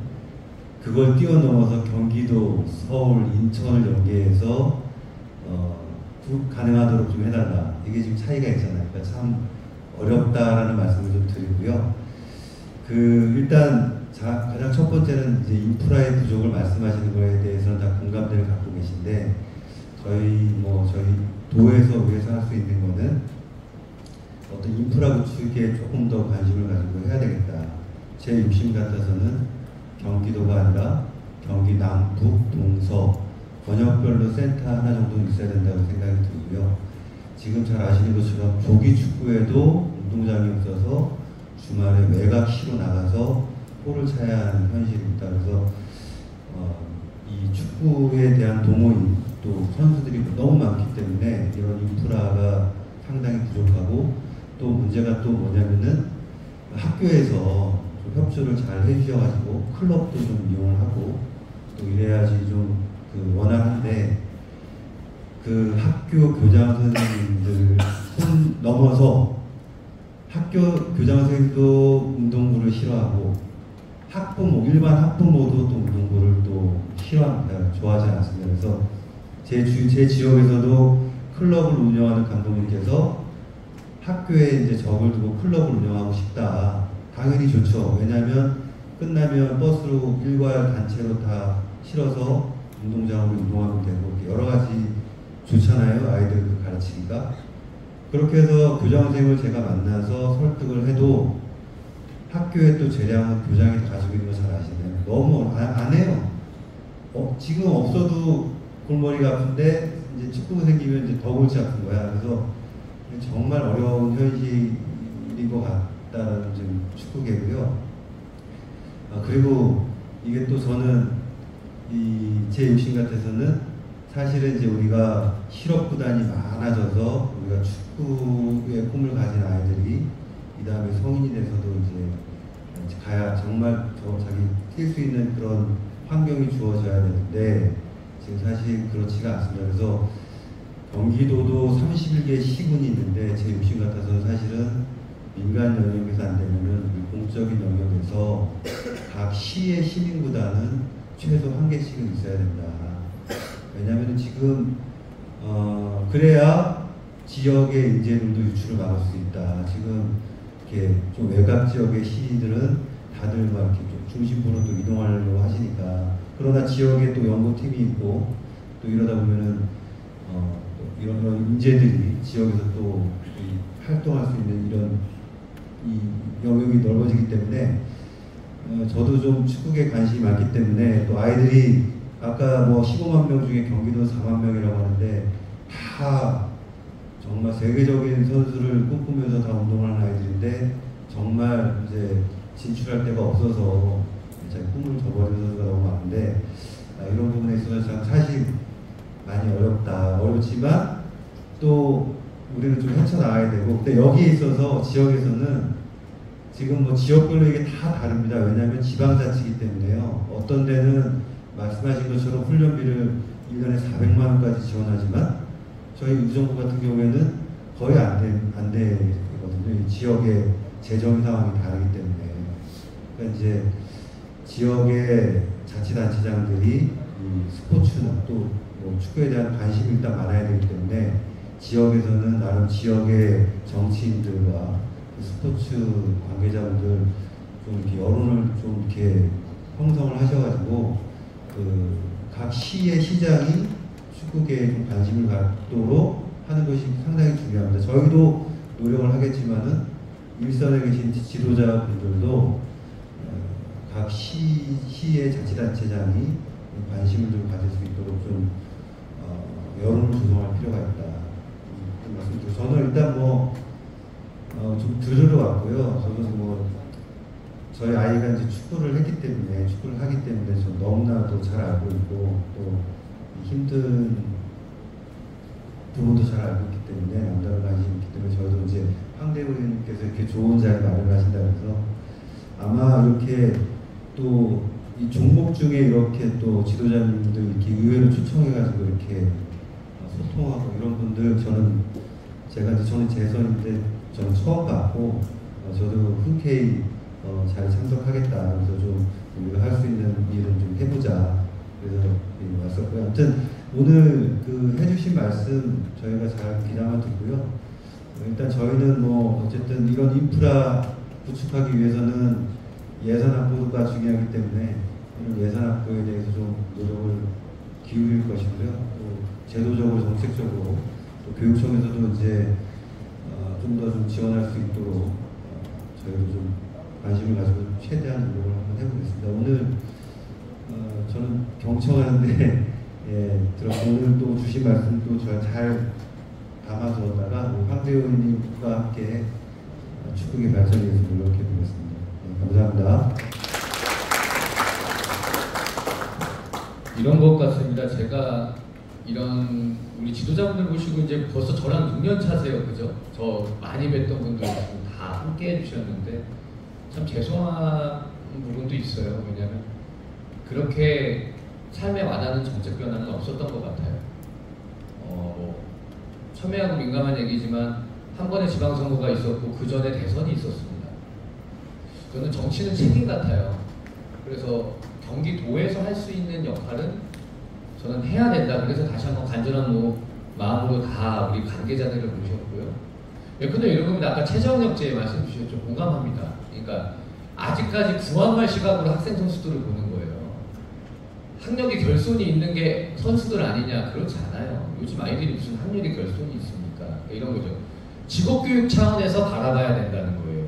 그걸 뛰어넘어서 경기도, 서울, 인천을 연계해서 가능하도록 좀 해달라. 이게 지금 차이가 있잖아요. 그러니까 참 어렵다라는 말씀을 좀 드리고요. 일단 가장 첫 번째는 이제 인프라의 부족을 말씀하시는 거에 대해서는 다 공감대를 갖고 계신데 저희 도에서 위해서 할 수 있는 거는 어떤 인프라 구축에 조금 더 관심을 가지고 해야 되겠다. 제 욕심 같아서는 경기도가 아니라 경기 남북, 동서 권역별로 센터 하나 정도 있어야 된다고 생각이 들고요. 지금 잘 아시는 것처럼 조기 축구에도 운동장이 없어서 주말에 외곽시로 나가서 골을 차야 하는 현실이 있다. 그래서 이 축구에 대한 동호인 또 선수들이 너무 많기 때문에 이런 인프라가 상당히 부족하고 또 문제가 또 뭐냐면은 학교에서 좀 협조를 잘 해주셔가지고 클럽도 좀 이용을 하고 또 이래야지 좀 원활한데 학교 교장 선생님들 손 넘어서 학교 교장 선생님도 운동부를 싫어하고 일반 학부모도 또 운동부를 또 싫어합니다. 좋아하지 않습니다. 그래서 제 지역에서도 클럽을 운영하는 감독님께서 학교에 이제 적을 두고 클럽을 운영하고 싶다. 당연히 좋죠. 왜냐하면 끝나면 버스로 일괄 단체로 다 실어서 운동장으로 이동하면 되고 여러 가지 좋잖아요. 아이들 가르치기가. 그렇게 해서 교장 선생님을 제가 만나서 설득을 해도 학교에 또 재량은 교장이 다 가지고 있는 거 잘 아시네요. 너무 안 해요. 지금 없어도 골머리가 아픈데 이제 축구가 생기면 이제 더 골치 아픈 거야. 그래서 정말 어려운 현실인 것 같다는 좀 축구계고요. 그리고 이게 또 저는 제 욕심 같아서는 사실은 이제 우리가 실업 구단이 많아져서 우리가 축구의 꿈을 가진 아이들이 이 다음에 성인이 돼서도 이제 가야 정말 자기 뛸 수 있는 그런 환경이 주어져야 되는데 지금 사실 그렇지가 않습니다. 그래서 경기도도 31개 시군이 있는데 제 욕심 같아서 사실은 민간 영역에서 안 되면은 공적인 영역에서 각 시의 시민구단은 최소 1개씩은 있어야 된다. 왜냐하면 지금 그래야 지역의 인재들도 유출을 막을 수 있다. 지금 이렇게 좀 외곽 지역의 시들은 다들 막 이렇게 좀 중심부로 또 이동하려고 하시니까 그러나 지역에 또 연구팀이 있고 또 이러다 보면은 또 이런 인재들이 지역에서 또 활동할 수 있는 이런 이 영역이 넓어지기 때문에 저도 좀 축구에 관심이 많기 때문에 또 아이들이 아까 뭐 15만 명 중에 경기도 4만 명이라고 하는데 다 정말 세계적인 선수를 꿈꾸면서 다 운동을 하는 아이들인데 정말 이제 진출할 데가 없어서 자기 꿈을 저버리는 선수가 너무 많은데 이런 부분에 있어서 사실 많이 어렵지만 또 우리는 좀 헤쳐나가야 되고 근데 여기에 있어서 지역에서는 지금 뭐 지역별로 이게 다 다릅니다. 왜냐하면 지방자치이기 때문에요. 어떤 데는 말씀하신 것처럼 훈련비를 1년에 400만 원까지 지원하지만 저희 우정부 같은 경우에는 거의 안 되거든요. 지역의 재정 상황이 다르기 때문에 그러니까 이제 지역의 자치단체장들이 이 스포츠나 또 뭐 축구에 대한 관심이 일단 많아야 되기 때문에 지역에서는 나름 지역의 정치인들과 스포츠 관계자분들 좀 이렇게 여론을 좀 이렇게 형성을 하셔가지고 그 각 시의 시장이 축구계에 좀 관심을 갖도록 하는 것이 상당히 중요합니다. 저희도 노력을 하겠지만은 일선에 계신 지도자분들도 각 시의 자치단체장이 관심을 좀 가질 수 있도록 좀 여론을 조성할 필요가 있다. 말씀드리고 저는 일단 좀 들으러 왔고요. 저는 뭐 저희 아이가 이제 축구를 하기 때문에 저 너무나도 잘 알고 있고 또 힘든 부분도 잘 알고 있기 때문에 남자를 관심이 있기 때문에 저도 이제 황대우 의원님께서 이렇게 좋은 자리 마련하신다 그래서 아마 이렇게 또 이 종목 중에 이렇게 또 지도자님들 이렇게 의회를 초청해가지고 이렇게 소통하고 이런 분들 저는 재선인데 저는 처음 봤고 저도 흔쾌히 잘 참석하겠다. 그래서 좀 우리가 할 수 있는 일은 좀 해보자. 그래서 왔었고요. 아무튼 오늘 그 해주신 말씀 저희가 잘 귀담아 듣고요. 일단 저희는 뭐 어쨌든 이런 인프라 구축하기 위해서는 예산 확보가 중요하기 때문에 이런 예산 확보에 대해서 좀 노력을 기울일 것이고요. 또 제도적으로 정책적으로 또 교육청에서도 이제 좀 더 좀 지원할 수 있도록 저희도 좀 관심을 가지고 최대한 노력을 한번 해보겠습니다. 오늘 저는 경청하는데 들어서 오늘 또 주신 말씀도 잘 담아두었다가 황대 의원님과 함께 축구계 발전에 대해서 노력해 보겠습니다. 감사합니다. 이런 것 같습니다. 제가 이런 우리 지도자분들 모시고 이제 벌써 저랑 6년 차세요, 그죠? 저 많이 뵀던 분들 다 함께 해주셨는데 참 죄송한 부분도 있어요. 왜냐하면 그렇게 삶에 와닿는 정책 변화는 없었던 것 같아요. 첨예하고 민감한 얘기지만 한 번의 지방선거가 있었고 그 전에 대선이 있었습니다. 저는 정치는 책임 같아요. 그래서 경기도에서 할 수 있는 역할은 저는 해야 된다. 그래서 다시 한번 간절한 마음으로 다 우리 관계자들을 모셨고요. 근데 이런 겁니다. 아까 최정혁제 말씀 주셨죠. 공감합니다. 그러니까 아직까지 구한말 시각으로 학생 선수들을 보는 거예요. 학력의 결손이 있는 게 선수들 아니냐? 그렇지 않아요. 요즘 아이들이 무슨 학력의 결손이 있습니까? 이런 거죠. 직업교육 차원에서 바라봐야 된다는 거예요.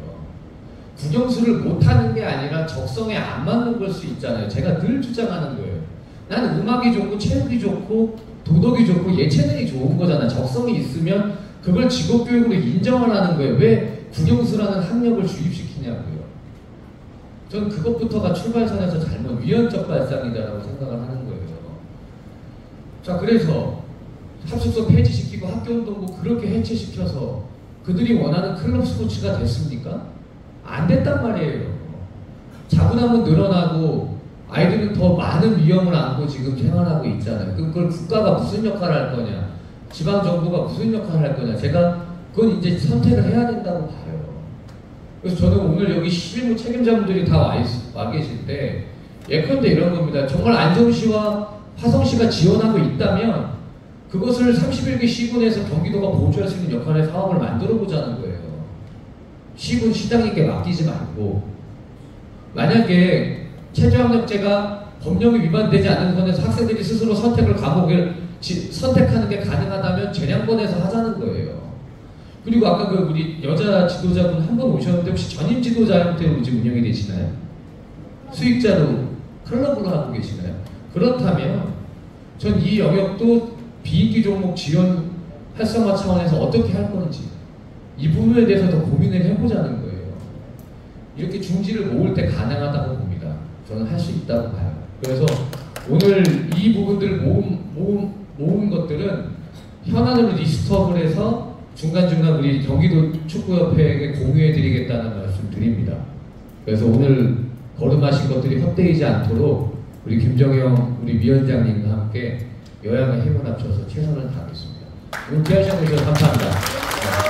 국영수를 못하는 게 아니라 적성에 안 맞는 걸 수 있잖아요. 제가 늘 주장하는 거예요. 나는 음악이 좋고 체육이 좋고 도덕이 좋고 예체능이 좋은 거잖아. 적성이 있으면 그걸 직업교육으로 인정을 하는 거예요. 왜 국영수라는 학력을 주입시키냐고요. 저는 그것부터가 출발선에서 잘못 위헌적 발상이다라고 생각을 하는 거예요. 자, 그래서 합숙소 폐지시키고 학교운동부 그렇게 해체시켜서 그들이 원하는 클럽 스포츠가 됐습니까? 안 됐단 말이에요. 자구남은 늘어나고 아이들은 더 많은 위험을 안고 지금 생활하고 있잖아요. 그걸 국가가 무슨 역할을 할 거냐, 지방정부가 무슨 역할을 할 거냐, 제가 그건 이제 선택을 해야 된다고 봐요. 그래서 저는 오늘 여기 실무 책임자분들이 다 와 계실 때 예컨대 이런 겁니다. 정말 안성시와 화성시가 지원하고 있다면 그것을 31개 시군에서 경기도가 보조할 수 있는 역할의 사업을 만들어 보자는 거예요. 시군 시장님께 맡기지 말고, 만약에 최저학력제가 법령이 위반되지 않는 선에서 학생들이 스스로 과목을 선택하는 게 가능하다면 재량권에서 하자는 거예요. 그리고 아까 그 우리 여자 지도자분 한 분 오셨는데 혹시 전임 지도자 형태로 지금 운영이 되시나요? 수익자로 클럽으로 하고 계시나요? 그렇다면 전 이 영역도 비인기 종목 지원 활성화 차원에서 어떻게 할 건지 이 부분에 대해서 더 고민을 해보자는 거예요. 이렇게 중지를 모을 때 가능하다고 봅니다. 저는 할 수 있다고 봐요. 그래서 오늘 이 부분들 모은 것들은 현안으로 리스트업을 해서 중간중간 우리 경기도 축구협회에게 공유해드리겠다는 말씀 드립니다. 그래서 오늘 거름하신 것들이 헛되이지 않도록 우리 김정영 우리 위원장님과 함께 여야의 힘을 합쳐서 최선을 다하겠습니다. 오늘 기회해 주셔서 감사합니다.